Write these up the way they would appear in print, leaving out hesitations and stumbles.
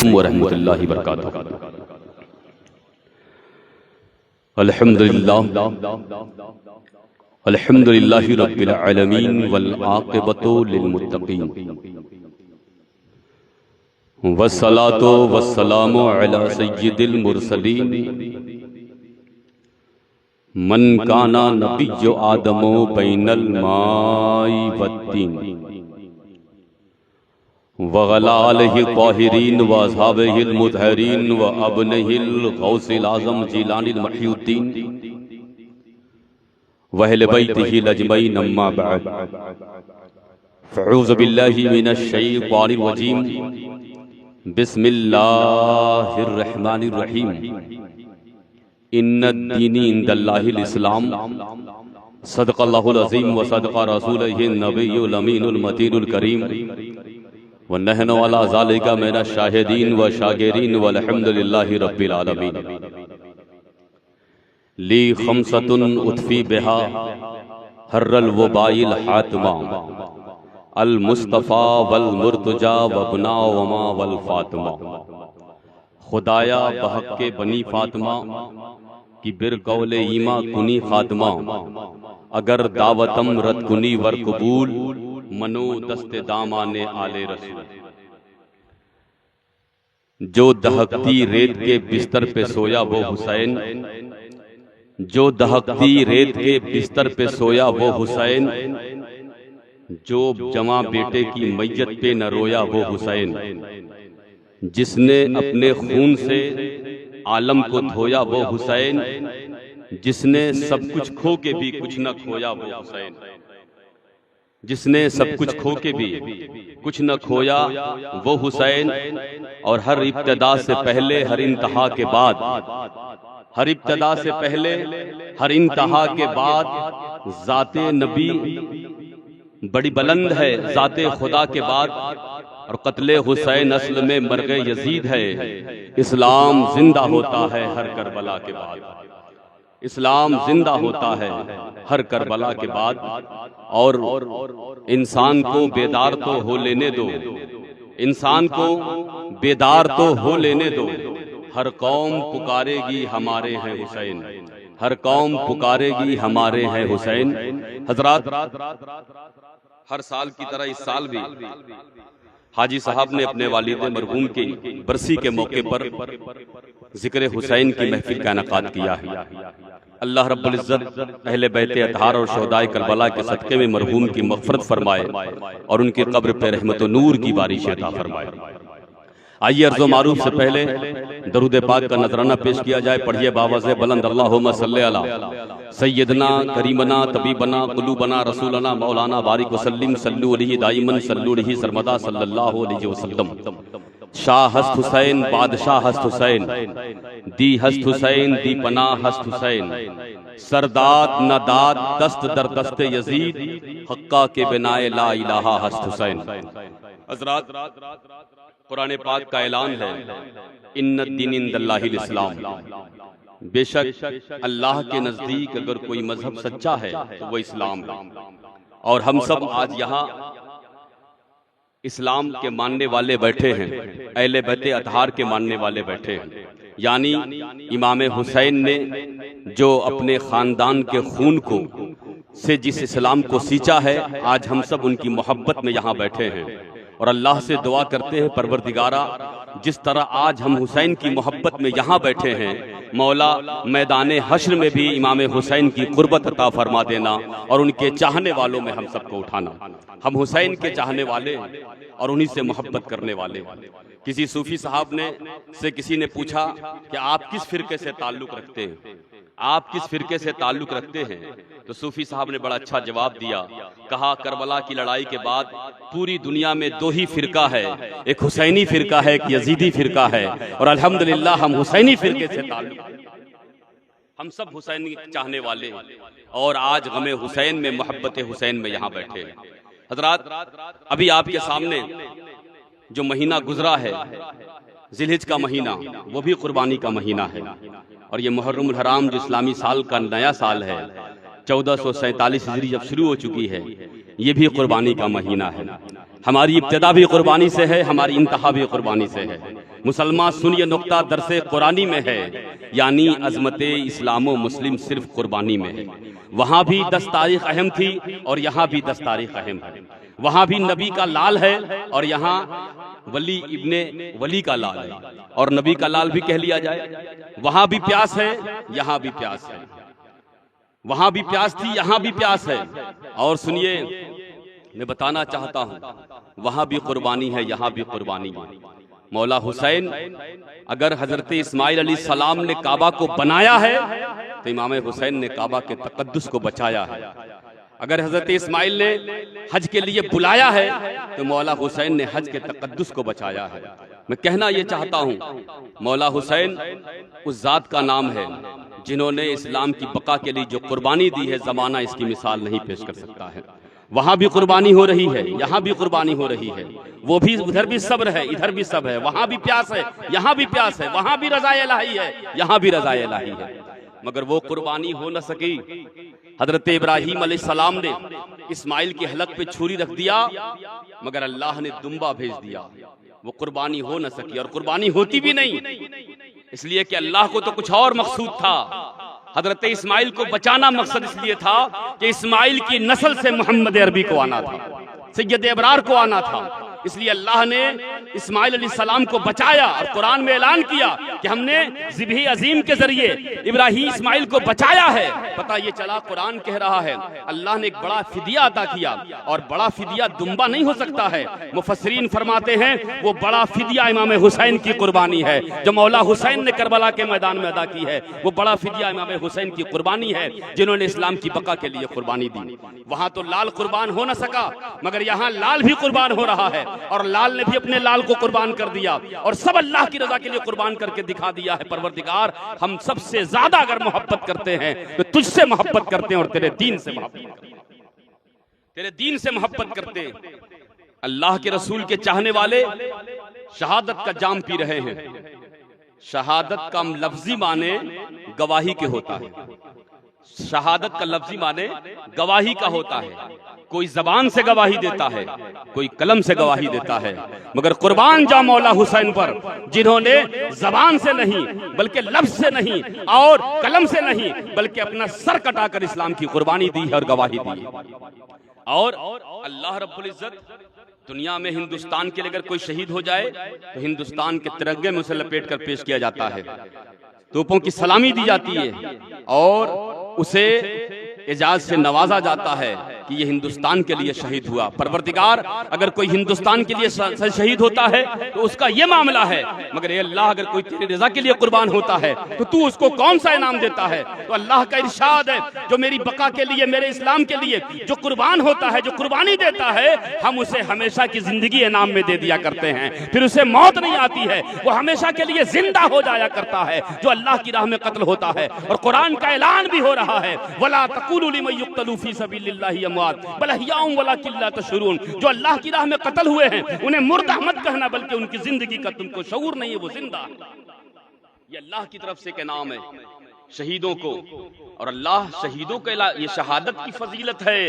علیکم ورحمۃ اللہ وبرکاتہ۔ الحمدللہ رب العالمین والعاقبۃ للمتقین، والصلاۃ والسلام علی سید المرسلین، من کان نبی آدم بین الماء والطین، وعلی آلہ الطاہرین واصحابہ المطہرین وابنہ الغوث الاعظم جیلانی محی الدین واہل بیتہ اجمعین، اما بعد فاعوذ باللہ من الشیطان الرجیم، بسم اللہ الرحمن الرحیم، ان الدین عند اللہ الاسلام، صدق اللہ العظیم وصدق رسولہ النبی الامین المتین الکریم، ونحن علی ذالک من الشاہدین والشاکرین والحمد للہ رب العالمین۔ لی خمسۃ اطفی بہا حر الوباء الحاتمہ، المصطفیٰ والمرتجی وابنا وما والفاطمہ۔ خدایا بحق کے بنی فاطمہ کی برقول ایما کنی خاتمہ، اگر دعوتم رد کنی ور قبول، منو دست دامان آل رسول۔ جو دہکتی ریت کے بستر پہ سویا وہ حسین، جو دہکتی ریت کے بستر پہ سویا وہ حسین، جو جمع بیٹے کی میت پہ نہ رویا وہ حسین، جس نے اپنے خون سے عالم کو دھویا وہ حسین، جس نے سب کچھ کھو کے بھی کچھ نہ کھویا وہ حسین، جس نے سب کچھ کھو کے بھی کچھ نہ کھویا وہ حسین۔ اور ہر ابتدا سے پہلے ہر انتہا کے بعد، ہر ابتدا سے پہلے ہر انتہا کے بعد، ذات نبی بڑی بلند ہے ذات خدا کے بعد، اور قتل حسین اصل میں مرغ یزید ہے۔ اسلام زندہ ہوتا ہے ہر کربلا کے بعد، اسلام زندہ ہوتا ہے ہر کربلا کے بعد۔ اور انسان کو بیدار تو ہو لینے دو، انسان کو بیدار تو ہو لینے دو، ہر قوم پکارے گی ہمارے ہیں حسین، ہر قوم پکارے گی ہمارے ہیں حسین۔ حضرات، ہر سال کی طرح اس سال بھی حاجی صاحب نے اپنے والد مرحوم کی برسی کے موقع پر ذکر حسین کی محفل کا انعقاد کیا ہے۔ اللہ رب العزت اہل بیت اطہار اور شہدائے کربلا کے صدقے میں مرحوم کی مغفرت فرمائے اور ان کی قبر پہ رحمت و نور کی بارش عطا فرمائے۔ آئیے عرض و معروف سے پہلے درود پاک کا نذرانہ پیش کیا جائے۔ پڑھیے باواز بلند، اللہم صلی علی سیدنا کریمنا طبیبنا قلوبنا رسولنا مولانا بارک وسلم، صلو علیہ دائما صلو علیہ سرمدا صلی اللہ علیہ وسلم۔ شاہ ہست حسین، بادشاہ ہست حسین، دی ہست حسین، دی پناہ ہست حسین، سرداد نداد دست در دست یزید، حقہ کے بنائے لا الہ ہست حسین۔ حضرات، قرآن پاک کا اعلان ہے، ان الدین عند اللہ الاسلام، بے شک اللہ کے نزدیک اگر کوئی مذہب سچا ہے تو وہ اسلام ہے۔ اور ہم سب آج یہاں اسلام کے ماننے والے بیٹھے ہیں، اہل بیت اطہار کے ماننے والے بیٹھے ہیں، یعنی امام حسین نے جو اپنے خاندان کے خون کو سے جس اسلام کو سینچا ہے، آج ہم سب ان کی محبت میں یہاں بیٹھے ہیں اور اللہ سے دعا کرتے ہیں، پروردگارہ جس طرح آج ہم حسین کی محبت میں یہاں بیٹھے ہیں، مولا میدان حشر میں بھی امام حسین کی قربت عطا فرما دینا اور ان کے چاہنے والوں میں ہم سب کو اٹھانا۔ ہم حسین کے چاہنے والے اور انہی سے محبت کرنے والے۔ کسی صوفی صاحب نے سے کسی نے پوچھا کہ آپ کس فرقے سے تعلق رکھتے ہیں، آپ کس فرقے سے تعلق رکھتے ہیں؟ تو صوفی صاحب نے بڑا اچھا جواب دیا، کہا کربلا کی لڑائی کے بعد پوری دنیا میں دو ہی فرقہ ہے، ایک حسینی فرقہ ہے، ایک یزیدی فرقہ ہے، اور الحمدللہ ہم حسینی فرقے سے تعلق رکھتے ہیں، ہم سب حسینی چاہنے والے ہیں اور آج غم حسین میں، محبت حسین میں یہاں بیٹھے ہیں۔ حضرات، ابھی آپ کے سامنے جو مہینہ گزرا ہے، ذی الحج کا مہینہ، وہ بھی قربانی کا مہینہ ہے، اور یہ محرم الحرام جو اسلامی سال کا نیا سال ہے، 1447 ہجری جب شروع ہو چکی ہے، یہ بھی قربانی کا مہینہ ہے۔ ہماری ابتدا بھی قربانی سے ہے، ہماری انتہا بھی قربانی سے ہے۔ مسلمان سن یہ نقطہ درس قرآنی میں ہے، یعنی عظمت اسلام و مسلم صرف قربانی میں ہے۔ وہاں بھی 10 تاریخ اہم تھی اور یہاں بھی 10 تاریخ اہم ہے۔ وہاں بھی نبی کا لال ہے اور یہاں ولی ابن ولی کا لال ہے، اور نبی کا لال بھی کہہ لیا جائے۔ وہاں بھی پیاس ہے، یہاں بھی پیاس ہے۔ وہاں بھی پیاس تھی، یہاں بھی پیاس ہے۔ اور سنیے، میں بتانا چاہتا ہوں، وہاں بھی قربانی ہے، یہاں بھی قربانی ہے۔ مولا حسین، اگر حضرت اسماعیل علیہ السلام نے کعبہ کو بنایا ہے تو امام حسین نے کعبہ کے تقدس کو بچایا ہے۔ اگر حضرت اسماعیل نے حج کے لیے بلایا ہے تو مولا حسین نے حج کے تقدس کو بچایا ہے۔ میں کہنا یہ چاہتا ہوں، مولا حسین اس ذات کا نام ہے جنہوں نے اسلام کی بقا کے لیے جو قربانی دی ہے، زمانہ اس کی مثال نہیں پیش کر سکتا ہے۔ وہاں بھی قربانی ہو رہی ہے، یہاں بھی قربانی ہو رہی ہے۔ وہ بھی ادھر بھی صبر ہے، ادھر بھی صبر ہے۔ وہاں بھی پیاس ہے، یہاں بھی پیاس ہے۔ وہاں بھی رضا الہی ہے، یہاں بھی رضا الہی ہے۔ مگر وہ قربانی ہو نہ سکی۔ حضرت ابراہیم علیہ السلام نے اسماعیل کے حلق پہ چھری رکھ دیا، مگر اللہ نے دمبا بھیج دیا۔ وہ قربانی ہو نہ سکی، اور قربانی ہوتی بھی نہیں، اس لیے کہ اللہ کو تو کچھ اور مقصود تھا۔ حضرت اسماعیل کو بچانا مقصد اس لیے تھا کہ اسماعیل کی نسل سے محمد عربی کو آنا تھا، سید ابرار کو آنا تھا۔ اس لیے اللہ نے اسماعیل علیہ السلام کو بچایا، اور قرآن میں اعلان کیا کہ ہم نے ذبح عظیم کے ذریعے ابراہیم اسماعیل کو بچایا ہے۔ پتہ یہ چلا، قرآن کہہ رہا ہے اللہ نے ایک بڑا فدیہ عطا کیا، اور بڑا فدیہ دمبا نہیں ہو سکتا ہے۔ مفسرین فرماتے ہیں وہ بڑا فدیہ امام حسین کی قربانی ہے جو مولا حسین نے کربلا کے میدان میں ادا کی ہے۔ وہ بڑا فدیہ امام حسین کی قربانی ہے جنہوں نے اسلام کی بقا کے لیے قربانی دی۔ وہاں تو لال قربان ہو نہ سکا، مگر یہاں لال بھی قربان ہو رہا ہے، اور لال نے بھی اپنے لال کو قربان کر دیا، اور سب اللہ کی رضا کے لیے قربان کر کے دکھا دیا ہے پروردگار ہم سب سے زیادہ اگر محبت کرتے ہیں تو تجھ سے محبت کرتے ہیں، اور تیرے دین سے محبت کرتے ہیں، تیرے دین سے محبت کرتے ہیں۔ اللہ کے رسول کے چاہنے والے شہادت کا جام پی رہے ہیں۔ شہادت کا لفظی معنی گواہی کے ہوتا ہے، شہادت کا لفظی معنی گواہی کا ہوتا ہے۔ کوئی زبان سے گواہی دیتا ہے، کوئی قلم سے گواہی دیتا ہے، مگر قربان جا مولا حسین پر جنہوں نے زبان سے نہیں بلکہ لفظ سے نہیں اور قلم سے نہیں بلکہ اپنا سر کٹا کر اسلام کی قربانی دی ہے اور گواہی دی ہے۔ اور اللہ رب العزت دنیا میں ہندوستان کے لیے اگر کوئی شہید ہو جائے تو ہندوستان کے ترنگے میں اسے لپیٹ کر پیش کیا جاتا ہے، توپوں کی سلامی دی جاتی ہے، اور اسے اعزاز سے نوازا جاتا ہے کہ یہ ہندوستان کے لیے شہید ہوا۔ پروردگار اگر کوئی ہندوستان کے لیے شہید ہوتا ہے تو اس کا یہ معاملہ ہے، مگر اے اللہ اگر کوئی تیری رضا کے لیے قربان ہوتا ہے تو تو اس کو کون سا انعام دیتا ہے؟ تو اللہ کا ارشاد ہے جو میری بقا کے لیے، میرے اسلام کے لیے جو قربان ہوتا ہے، جو قربانی دیتا ہے، ہم اسے ہمیشہ کی زندگی انعام میں دے دیا کرتے ہیں، پھر اسے موت نہیں آتی ہے، وہ ہمیشہ کے لیے زندہ ہو جایا کرتا ہے جو اللہ کی راہ میں قتل ہوتا ہے۔ اور قرآن کا اعلان بھی ہو رہا ہے وَلَا تَقُولُوا لِمَن يُقْتَلُ فِي سَبِيلِ اللَّهِ أَمْوَاتٌ بَلْ أَحْيَاءٌ وَلَٰكِن لَّا تَشْعُرُونَ۔ جو اللہ کی راہ میں قتل ہوئے ہیں انہیں مردہ مت کہنا، بلکہ ان کی زندگی کا تم کو شعور نہیں ہے، وہ زندہ ہے۔ یہ اللہ کی طرف سے ایک انعام ہے شہیدوں کو، اور اللہ شہیدوں کے یہ شہادت کی فضیلت ہے۔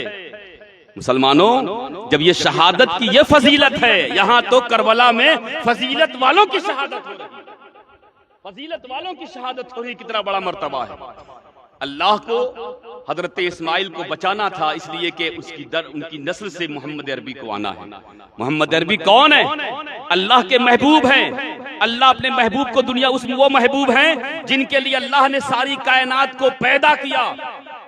مسلمانوں، جب یہ شہادت کی یہ فضیلت ہے، یہاں تو کربلا میں فضیلت والوں کی شہادت ہو رہی ہے، فضیلت والوں کی شہادت ہو رہی، کتنا بڑا مرتبہ ہے۔ اللہ کو حضرت اسماعیل کو بچانا تھا، اس لیے کہ ان کی نسل سے محمد عربی کو آنا ہے۔ محمد عربی کون ہے؟ اللہ کے محبوب ہیں۔ اللہ اپنے محبوب کو وہ محبوب ہیں جن کے لیے اللہ نے ساری کائنات کو پیدا کیا۔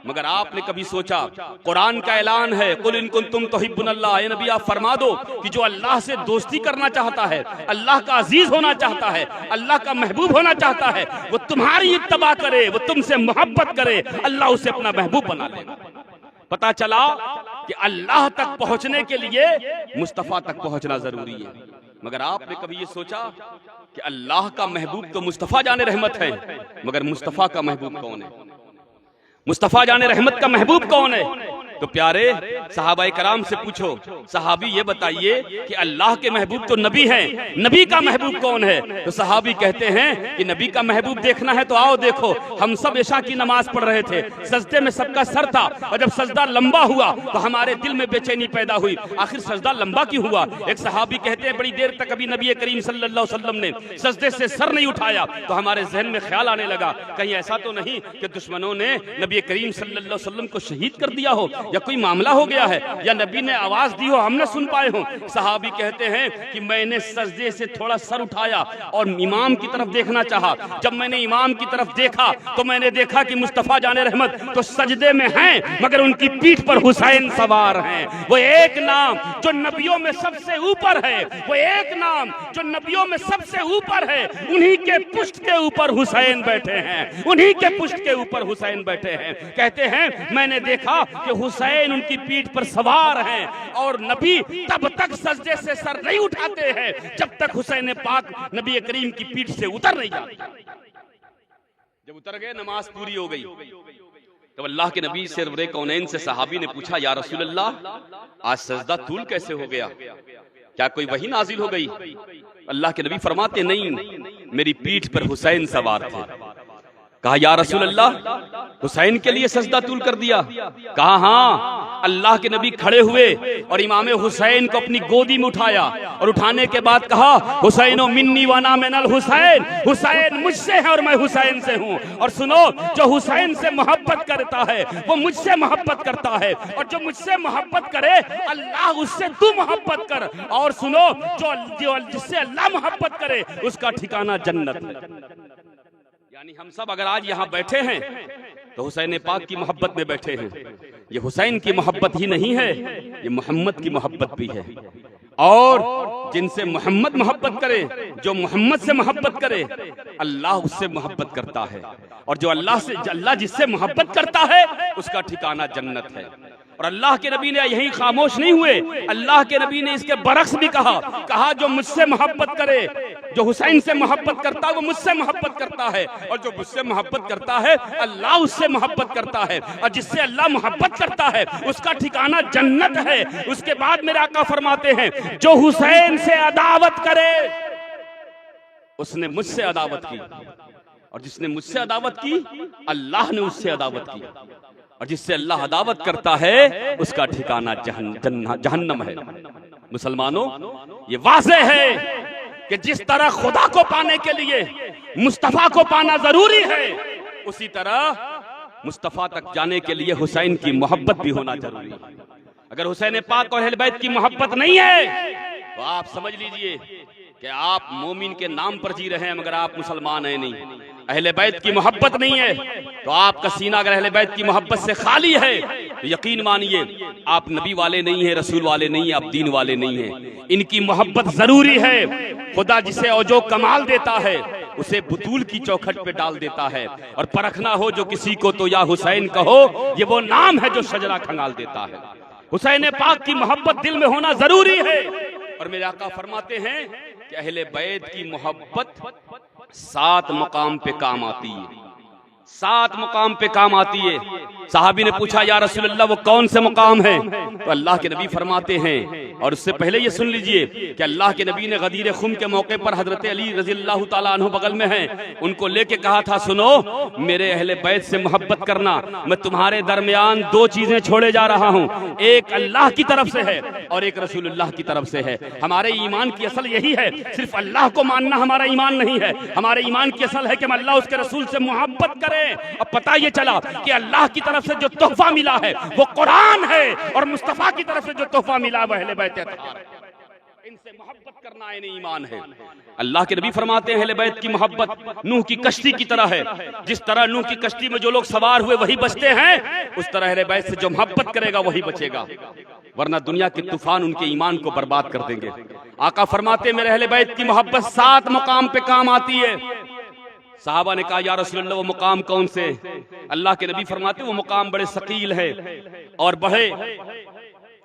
مگر آپ نے کبھی سوچا، قرآن کا اعلان ہے قُلْ إِن كُنتُمْ تُحِبُّونَ اللَّهَ، اے نبی آپ فرما دو کہ جو اللہ سے دوستی کرنا چاہتا ہے، اللہ کا عزیز ہونا چاہتا ہے، اللہ کا محبوب ہونا چاہتا ہے، وہ تمہاری اتباع کرے، وہ تم سے محبت کرے، اللہ اسے اپنا محبوب بنا لے گا۔ پتا چلا کہ اللہ تک پہنچنے کے لیے مصطفیٰ تک پہنچنا ضروری ہے۔ مگر آپ نے کبھی یہ سوچا کہ اللہ کا محبوب تو مصطفیٰ جان رحمت ہے، مگر مصطفیٰ کا محبوب کون ہے؟ مصطفیٰ جان رحمت کا محبوب کون ہے؟ تو پیارے صحابہ کرام سے پوچھو، صحابی یہ بتائیے کہ اللہ کے محبوب تو نبی ہیں، نبی کا محبوب کون ہے؟ تو صحابی کہتے ہیں کہ نبی کا محبوب دیکھنا ہے تو آؤ دیکھو، ہم سب عشاء کی نماز پڑھ رہے تھے، سجدے میں سب کا سر تھا، اور جب سجدہ لمبا ہوا تو ہمارے دل میں بے چینی پیدا ہوئی، آخر سجدہ لمبا کیوں ہوا؟ ایک صحابی کہتے ہیں بڑی دیر تک ابھی نبی کریم صلی اللہ علیہ وسلم نے سجدے سے سر نہیں اٹھایا تو ہمارے ذہن میں خیال آنے لگا کہیں ایسا تو نہیں کہ دشمنوں نے نبی کریم صلی اللہ علیہ وسلم کو شہید کر دیا ہو، یا کوئی معاملہ ہو گیا ہے، یا نبی نے آواز دی ہو ہم نہ سن پائے ہوں۔ صحابی کہتے ہیں کہ میں نے سجدے سے تھوڑا سر اٹھایا اور امام کی طرف دیکھنا چاہا، جب میں نے امام کی طرف دیکھا تو میں نے دیکھا کہ مصطفیٰ جان رحمت تو سجدے میں ہیں مگر ان کی پیٹھ پر حسین سوار ہیں۔ وہ ایک نام جو نبیوں میں سب سے اوپر ہے، وہ ایک نام جو نبیوں میں سب سے اوپر ہے، انہی کے پشت کے اوپر حسین بیٹھے ہیں، انہی کے پشت کے اوپر حسین بیٹھے ہیں۔ کہتے ہیں میں نے دیکھا کہ حسین ان کی پیٹھ پر سوار ہیں، اور نبی تب تک سجدے سے سر نہیں اٹھاتے ہیں جب تک حسین پاک نبی کریم کی پیٹھ سے اتر نہیں جاتے۔ جب اتر گئے نماز پوری ہو گئی، تو اللہ کے نبی سرور کونین سے صحابی نے پوچھا یا رسول اللہ آج سجدہ طول کیسے ہو گیا؟ کیا کوئی وحی نازل ہو گئی؟ اللہ کے نبی فرماتے نہیں، میری پیٹھ پر حسین سوار تھے۔ کہا یا رسول اللہ حسین کے لیے سجدہ طول کر دیا؟ کہا ہاں۔ اللہ کے نبی کھڑے ہوئے اور امام حسین کو اپنی گودی میں اٹھایا، اور اٹھانے کے بعد کہا حسین منی وانا من الحسین، حسین مجھ سے ہے اور میں حسین سے ہوں۔ اور سنو، جو حسین سے محبت کرتا ہے وہ مجھ سے محبت کرتا ہے، اور جو مجھ سے محبت کرے اللہ اس سے تو محبت کر، اور سنو جو جس سے اللہ محبت کرے اس کا ٹھکانہ جنت ہے۔ یعنی ہم سب اگر آج یہاں بیٹھے ہیں تو حسین پاک کی محبت میں بیٹھے ہیں۔ یہ حسین کی محبت ہی نہیں ہے، یہ محمد کی محبت بھی ہے، اور جن سے محمد محبت کرے، جو محمد سے محبت کرے اللہ اس سے محبت کرتا ہے، اور جو اللہ جس سے محبت کرتا ہے اس کا ٹھکانہ جنت ہے۔ اور اللہ کے نبی نے یہی خاموش نہیں ہوئے، اللہ کے نبی نے اس کے برعکس بھی کہا جو مجھ سے محبت کرے، جو حسین سے محبت کرتا ہے وہ مجھ سے محبت کرتا ہے، اور جو مجھ سے محبت کرتا ہے اللہ اس سے محبت کرتا ہے، اور جس سے اللہ محبت کرتا ہے اس کا ٹھکانہ جنت ہے۔ اس کے بعد میرے آقا فرماتے ہیں جو حسین سے عداوت کرے اس نے مجھ سے عداوت کی، اور جس نے مجھ سے عداوت کی اللہ نے اس سے عداوت کی، اور جس سے اللہ عداوت کرتا ہے اس کا ٹھکانہ جہنم ہے۔ مسلمانوں یہ واضح ہے کہ جس طرح خدا کو پانے کے لیے مصطفیٰ کو پانا ضروری ہے، اسی طرح مصطفیٰ تک جانے کے لیے حسین کی محبت بھی ہونا ضروری ہے۔ اگر حسین پاک اور اہل بیت کی محبت نہیں ہے تو آپ سمجھ لیجئے کہ آپ مومن کے نام پر جی رہے ہیں مگر آپ مسلمان ہیں نہیں۔ اہل بیت کی محبت نہیں ہے تو آپ کا سینہ اگر اہل بیت کی محبت سے خالی ہے تو یقین مانیے آپ نبی والے نہیں ہیں، رسول والے نہیں ہیں، آپ دین والے نہیں ہیں۔ ان کی محبت ضروری ہے۔ خدا جسے اور جو کمال دیتا ہے اسے بطول کی چوکھٹ پہ ڈال دیتا ہے، اور پرکھنا ہو جو کسی کو تو یا حسین کہو، یہ وہ نام ہے جو شجرہ کھنگال دیتا ہے۔ حسین پاک کی محبت دل میں ہونا ضروری ہے، اور میرے آقا فرماتے ہیں کہ اہل بیت کی محبت 7 مقام پہ کام آتی ہے، 7 مقام پہ کام آتی ہے۔ صحابی نے پوچھا یا رسول اللہ وہ کون سے مقام ہیں؟ تو اللہ کے نبی فرماتے ہیں، اور اس سے پہلے یہ سن لیجئے کہ اللہ کے نبی نے غدیر خم کے موقع پر حضرت علی رضی اللہ تعالیٰ عنہ بغل میں ہیں، ان کو لے کے کہا تھا سنو میرے اہل بیت سے محبت کرنا، میں تمہارے درمیان 2 چیزیں چھوڑے جا رہا ہوں، ایک اللہ کی طرف سے ہے اور ایک رسول اللہ کی طرف سے ہے۔ ہمارے ایمان کی اصل یہی ہے، صرف اللہ کو ماننا ہمارا ایمان نہیں ہے، ہمارے ایمان کی اصل ہے کہ ہم اللہ اس کے رسول سے محبت کریں۔ اب پتہ یہ چلا کہ اللہ کی طرف سے جو تحفہ ملا ہے وہ قرآن ہے، اور مصطفیٰ کی طرف سے جو تحفہ ملا وہ اہل بیت اطہار ہے۔ ان سے محبت کرنا عین ایمان ہے۔ اللہ کے نبی فرماتے ہیں اہل بیت کی محبت نوح کی کشتی کی طرح ہے، جس طرح نوح کی کشتی میں جو لوگ سوار ہوئے وہی بچتے ہیں، اس طرح اہل بیت سے جو محبت کرے گا وہی بچے گا، ورنہ دنیا کے طوفان ان کے ایمان کو برباد کر دیں گے۔ آقا فرماتے ہیں میرے اہل بیت کی محبت 7 مقام پہ کام آتی ہے۔ صحابہ نے کہا یا رسول اللہ وہ مقام کون سے؟ اللہ کے نبی فرماتے ہیں وہ مقام بڑے ثقیل ہے اور بڑے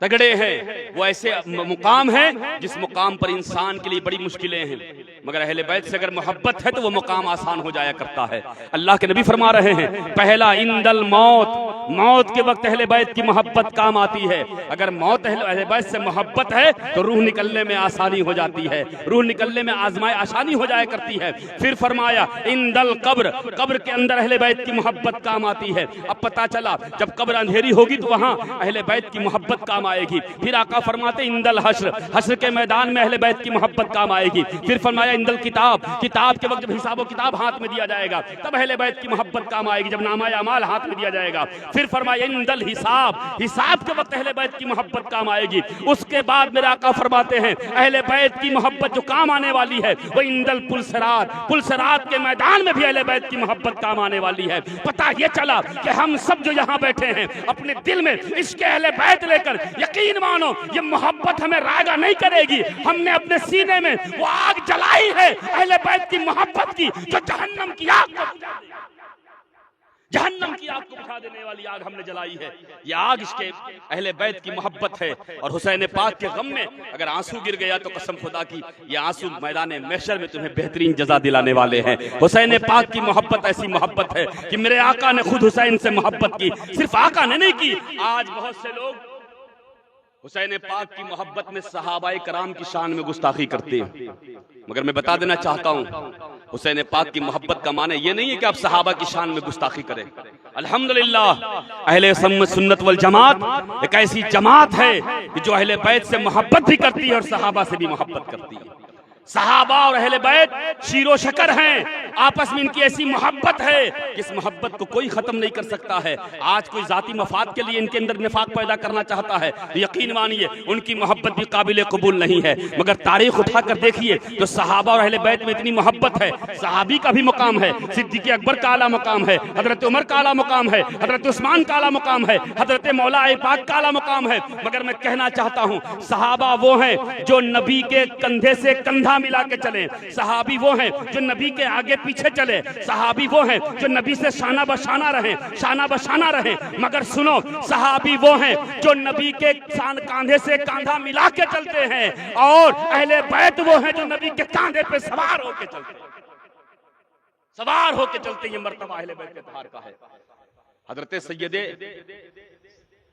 تگڑے ہیں، وہ ایسے مقام ہیں جس مقام پر انسان کے لیے بڑی مشکلیں ہیں، مگر اہل بیت سے اگر محبت ہے تو وہ مقام آسان ہو جایا کرتا ہے۔ اللہ کے نبی فرما رہے ہیں پہلا عند الموت موت کے وقت اہل بیت کی محبت کام آتی ہے. اگر موت اہل بیت سے محبت ہے تو روح نکلنے میں آسانی ہو جاتی ہے, روح نکلنے میں آسانی ہو جایا کرتی ہے. پھر فرمایا اندل قبر, قبر کے اندر اہل بیت کی محبت کام آتی ہے. اب پتا چلا جب قبر اندھیری ہوگی تو وہاں اہل بیت کی محبت کام آئے گی. پھر آقا فرماتے اندل حشر, حشر کے میدان میں اہل بیت کی محبت کام آئے گی. پھر فرمایا اندل کتاب, کتاب کے وقت جب حساب و کتاب ہاتھ میں دیا جائے گا تب اہل بیت کی محبت کام آئے گی, جب نامہ اعمال ہاتھ میں دیا جائے گا. پھر فرمایا اندل حساب, حساب کے وقت اہل بیت کی محبت کام آئے گی. اس کے بعد میرے آقا فرماتے ہیں اہل بیت کی محبت جو کام آنے والی ہے وہ اندل پلسرات, پلسرات کے میدان میں بھی اہل بیت کی محبت کام آنے والی ہے. پتہ یہ چلا کہ ہم سب جو یہاں بیٹھے ہیں اپنے دل میں عشق اہل بیت لے کر, یقین مانو یہ محبت ہمیں رائگاں نہیں کرے گی. ہم نے اپنے سینے میں وہ آگ جلائی ہے اہل بیت کی محبت کی جو جہنم کی آگ کو جہنم کی آگ کو بجھا دینے والی آگ ہم نے جلائی ہے. یہ آگ اس کے اہل بیت کی محبت ہے. اور حسین پاک کے غم میں اگر آنسو گر گیا تو قسم خدا کی یہ آنسو میدان محشر میں تمہیں بہترین جزا دلانے والے ہیں. حسین پاک کی محبت ایسی محبت ہے کہ میرے آقا نے خود حسین سے محبت کی. صرف آقا نے نہیں کی, آج بہت سے لوگ حسین پاک کی محبت میں صحابہ کرام کی شان میں گستاخی کرتے ہیں. مگر میں بتا دینا چاہتا ہوں حسین پاک کی محبت کا معنی یہ نہیں ہے کہ آپ صحابہ کی شان میں گستاخی کریں. الحمدللہ اہل سنت والجماعت ایک ایسی جماعت ہے کہ جو اہل بیت سے محبت بھی کرتی ہے اور صحابہ سے بھی محبت کرتی ہے. صحابہ اور اہل بیت شیر و شکر ہیں, آپس میں ان کی ایسی محبت ہے کہ اس محبت کو کوئی ختم نہیں کر سکتا ہے. آج کوئی ذاتی مفاد کے لیے ان کے اندر نفاق پیدا کرنا چاہتا ہے, یقین مانیے ان کی محبت بھی قابل قبول نہیں ہے. مگر تاریخ اٹھا کر دیکھیے تو صحابہ اور اہل بیت میں اتنی محبت ہے. صحابی کا بھی مقام ہے, صدیق اکبر کا اعلیٰ مقام ہے, حضرت عمر کا اعلیٰ مقام ہے, حضرت عثمان کا اعلیٰ مقام ہے, حضرت مولا پاک کا اعلیٰ مقام ہے. مگر میں کہنا چاہتا ہوں صحابہ وہ ہیں جو نبی کے کندھے سے کندھا ملا کے چلیں, صحابی وہ ہیں جو نبی کے آگے پیچھے چلے, صحابی وہ ہیں جو نبی سے شانہ بشانہ رہیں, شانہ بشانہ رہیں. مگر سنو صحابی وہ ہیں جو نبی کے کاندھے سے کاندھا ملا کے چلتے ہیں, اور اہل بیت وہ ہیں جو نبی کے کاندھے پہ سوار ہو کے چلتے ہیں, سوار ہو کے چلتے. یہ مرتبہ اہل بیت کے اتحاد کا ہے. حضرت سید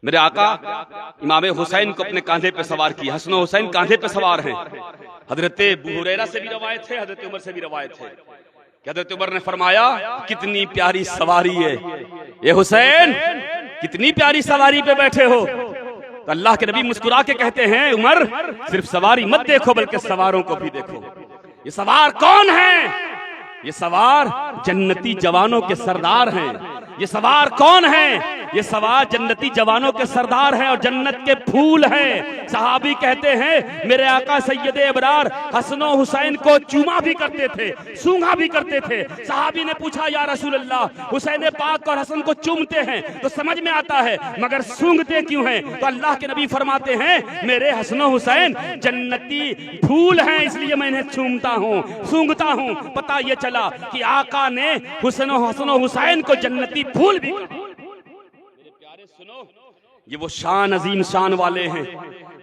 میرے آقا امام حسین کو اپنے کاندھے پہ سوار کیا. حسن و حسین کاندھے پہ سوار ہیں. حضرت ابو ہریرہ سے بھی روایت ہے, حضرت عمر سے بھی روایت ہے کہ حضرت عمر نے فرمایا کتنی پیاری سواری ہے یہ حسین, کتنی پیاری سواری پہ بیٹھے ہو. تو اللہ کے نبی مسکرا کے کہتے ہیں عمر صرف سواری مت دیکھو بلکہ سواروں کو بھی دیکھو. یہ سوار کون ہیں؟ یہ سوار جنتی جوانوں کے سردار ہیں. یہ سوار کون ہیں؟ یہ سوار جنتی جوانوں کے سردار ہیں اور جنت کے پھول ہیں. صحابی کہتے ہیں میرے آقا سید ابرار حسن و حسین کو چوما بھی کرتے تھے, سونگھا بھی کرتے تھے. صحابی نے پوچھا یا رسول اللہ حسین پاک اور حسن کو چومتے ہیں تو سمجھ میں آتا ہے مگر سونگھتے کیوں ہیں؟ تو اللہ کے نبی فرماتے ہیں میرے حسن و حسین جنتی پھول ہیں اس لیے میں انہیں چومتا ہوں, سونگھتا ہوں. پتہ یہ چلا کہ آقا نے حسن و حسین کو جنتی پھول بھی. میرے پیارے سنو, یہ وہ شان عظیم شان والے ہیں,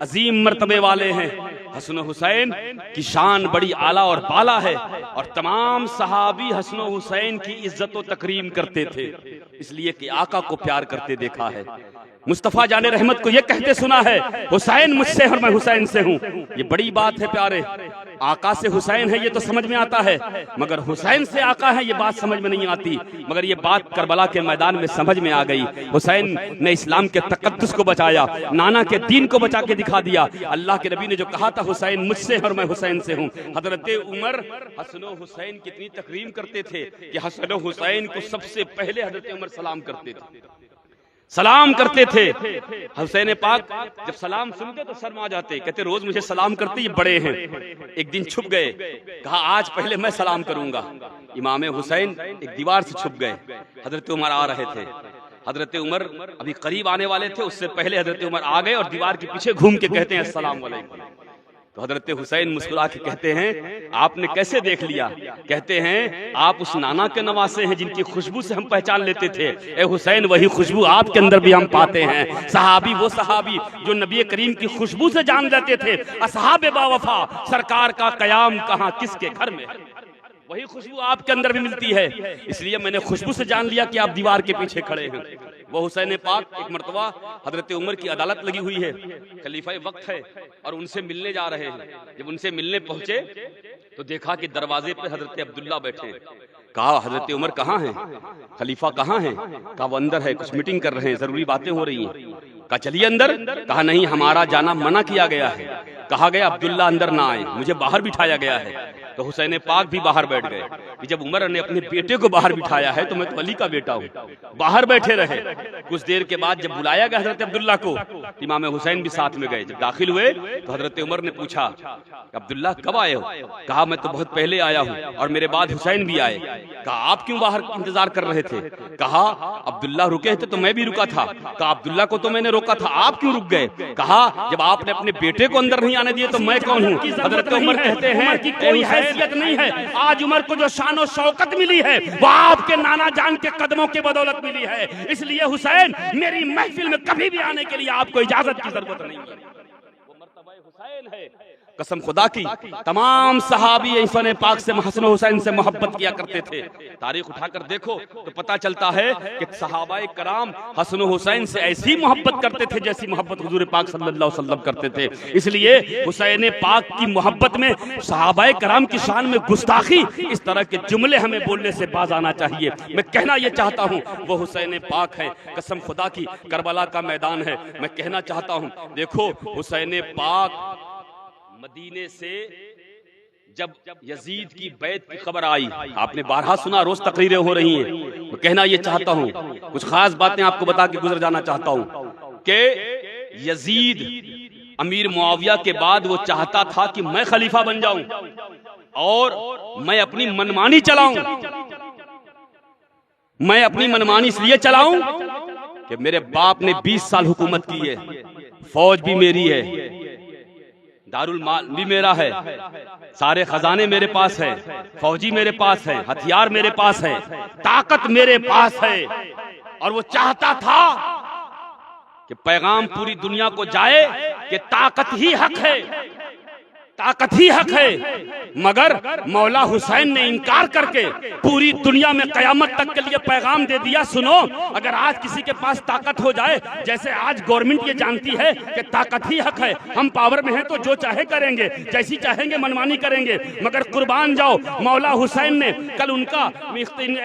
عظیم مرتبے والے ہیں. حسن و حسین کی شان بڑی اعلیٰ اور بالا ہے, اور تمام صحابی حسن و حسین کی عزت و تکریم کرتے تھے اس لیے کہ آقا کو پیار کرتے دیکھا ہے. مصطفیٰ جان رحمت کو یہ کہتے سنا ہے حسین مجھ سے اور میں حسین سے ہوں. یہ بڑی بات ہے پیارے. آقا سے حسین ہے یہ تو سمجھ میں آتا ہے, مگر حسین سے آقا ہے یہ بات سمجھ میں نہیں آتی. مگر یہ بات کربلا کے میدان میں سمجھ میں آ گئی. حسین نے اسلام کے تقدس کو بچایا, نانا کے دین کو بچا کے دکھا دیا. اللہ کے نبی نے جو کہا تھا حسین مجھ سے اور میں حسین سے ہوں. حضرت عمر حسن و حسین کتنی تکریم کرتے تھے کہ حسن و حسین کو سب سے پہلے حضرت عمر سلام کرتے تھے, سلام کرتے تھے. حسین پاک جب سلام سنتے تو شرما جاتے, کہتے روز مجھے سلام کرتے, یہ بڑے ہیں. ایک دن چھپ گئے, کہا آج پہلے میں سلام کروں گا. امام حسین ایک دیوار سے چھپ گئے, حضرت عمر آ رہے تھے. حضرت عمر ابھی قریب آنے والے تھے, اس سے پہلے حضرت عمر آ گئے اور دیوار کے پیچھے گھوم کے کہتے ہیں السلام علیکم. تو حضرت حسین مسکرا کے کہتے ہیں آپ نے کیسے دیکھ لیا؟ کہتے ہیں آپ اس نانا کے نواسے ہیں جن کی خوشبو سے ہم پہچان لیتے تھے. اے حسین وہی خوشبو آپ کے اندر بھی ہم پاتے ہیں. صحابی وہ صحابی جو نبی کریم کی خوشبو سے جان لیتے تھے اصحاب با وفا سرکار کا قیام کہاں کس کے گھر میں, وہی خوشبو آپ کے اندر بھی ملتی ہے. اس لیے میں نے خوشبو سے جان لیا کہ آپ دیوار کے پیچھے کھڑے ہیں. وہ حسین پاک ایک مرتبہ حضرت عمر کی عدالت لگی ہوئی ہے، خلیفہ وقت ہے، اور ان سے ملنے جا رہے ہیں۔ جب ان سے ملنے پہنچے تو دیکھا کہ دروازے پہ حضرت عبداللہ بیٹھے۔ کہا حضرت عمر کہاں ہیں؟ خلیفہ کہاں ہیں؟ کہا وہ اندر ہے، کچھ میٹنگ کر رہے ہیں، ضروری باتیں ہو رہی ہیں۔ کہا چلیے اندر۔ کہا نہیں، ہمارا جانا منع کیا گیا ہے، کہا گیا عبداللہ اندر نہ آئے، مجھے باہر بٹھایا گیا ہے۔ تو حسین پاک بھی باہر بیٹھ گئے کہ جب عمر نے اپنے بیٹے کو باہر بٹھایا ہے تو میں تو علی کا بیٹا ہوں۔ باہر بیٹھے رہے۔ کچھ دیر کے بعد جب بلایا گیا حضرت عبداللہ کو، امام حسین بھی ساتھ میں گئے۔ جب داخل ہوئے تو حضرت عمر نے پوچھا عبداللہ کب آئے ہو؟ کہا میں تو بہت پہلے آیا ہوں، اور میرے بعد حسین بھی آئے۔ کہا آپ کیوں باہر انتظار کر رہے تھے؟ کہا عبداللہ رکے تھے تو میں بھی رکا تھا۔ کہا عبداللہ کو تو میں نے روکا تھا، آپ کیوں رک گئے؟ کہا جب آپ نے اپنے بیٹے کو اندر نہیں آنے دیے تو میں کون ہوں؟ حضرت عمر کہتے ہیں کہ کوئی حیثیت نہیں ہے، آج عمر کو جو شان و شوکت ملی ہے وہ آپ کے نانا جان کے قدموں کی بدولت ملی ہے۔ اس لیے حسین میری محفل میں کبھی بھی آنے کے لیے آپ کو اجازت کی ضرورت نہیں ہے۔ وہ مرتبہ حسین ہے۔ قسم خدا کی تمام صحابی حسین پاک سے، حسن و حسین سے محبت کیا کرتے تھے۔ تاریخ اٹھا کر دیکھو تو پتہ چلتا ہے کہ صحابہ کرام حسن و حسین سے ایسی محبت کرتے تھے جیسی محبت حضور پاک صلی اللہ علیہ وسلم کرتے تھے۔ اس لیے حسین پاک کی محبت میں صحابہ کرام کی شان میں گستاخی، اس طرح کے جملے ہمیں بولنے سے باز آنا چاہیے۔ میں کہنا یہ چاہتا ہوں وہ حسین پاک ہے، قسم خدا کی کربلا کا میدان ہے۔ میں کہنا چاہتا ہوں دیکھو حسین پاک مدینے سے جب یزید کی بیعت کی خبر آئی، آپ نے بارہا سنا، روز تقریریں ہو رہی ہیں۔ میں کہنا یہ چاہتا ہوں، کچھ خاص باتیں آپ کو بتا کے گزر جانا چاہتا ہوں کہ یزید امیر معاویہ کے بعد وہ چاہتا تھا کہ میں خلیفہ بن جاؤں اور میں اپنی منمانی چلاؤں۔ میں اپنی منمانی اس لیے چلاؤں کہ میرے باپ نے 20 سال حکومت کی ہے، فوج بھی میری ہے، دارالمال بھی میرا ہے، سارے خزانے میرے پاس ہے، فوجی میرے پاس ہے، ہتھیار میرے پاس ہے، طاقت میرے پاس ہے۔ اور وہ چاہتا تھا کہ پیغام پوری دنیا کو جائے کہ طاقت ہی حق ہے، طاقت ہی حق ہے۔ مگر مولا حسین نے انکار کر کے پوری دنیا میں قیامت تک کے لیے پیغام دے دیا، سنو اگر آج کسی کے پاس طاقت ہو جائے، جیسے آج گورنمنٹ یہ جانتی ہے کہ طاقت ہی حق ہے، ہم پاور میں ہیں تو جو چاہے کریں گے، جیسی چاہیں گے منمانی کریں گے، مگر قربان جاؤ مولا حسین نے کل ان کا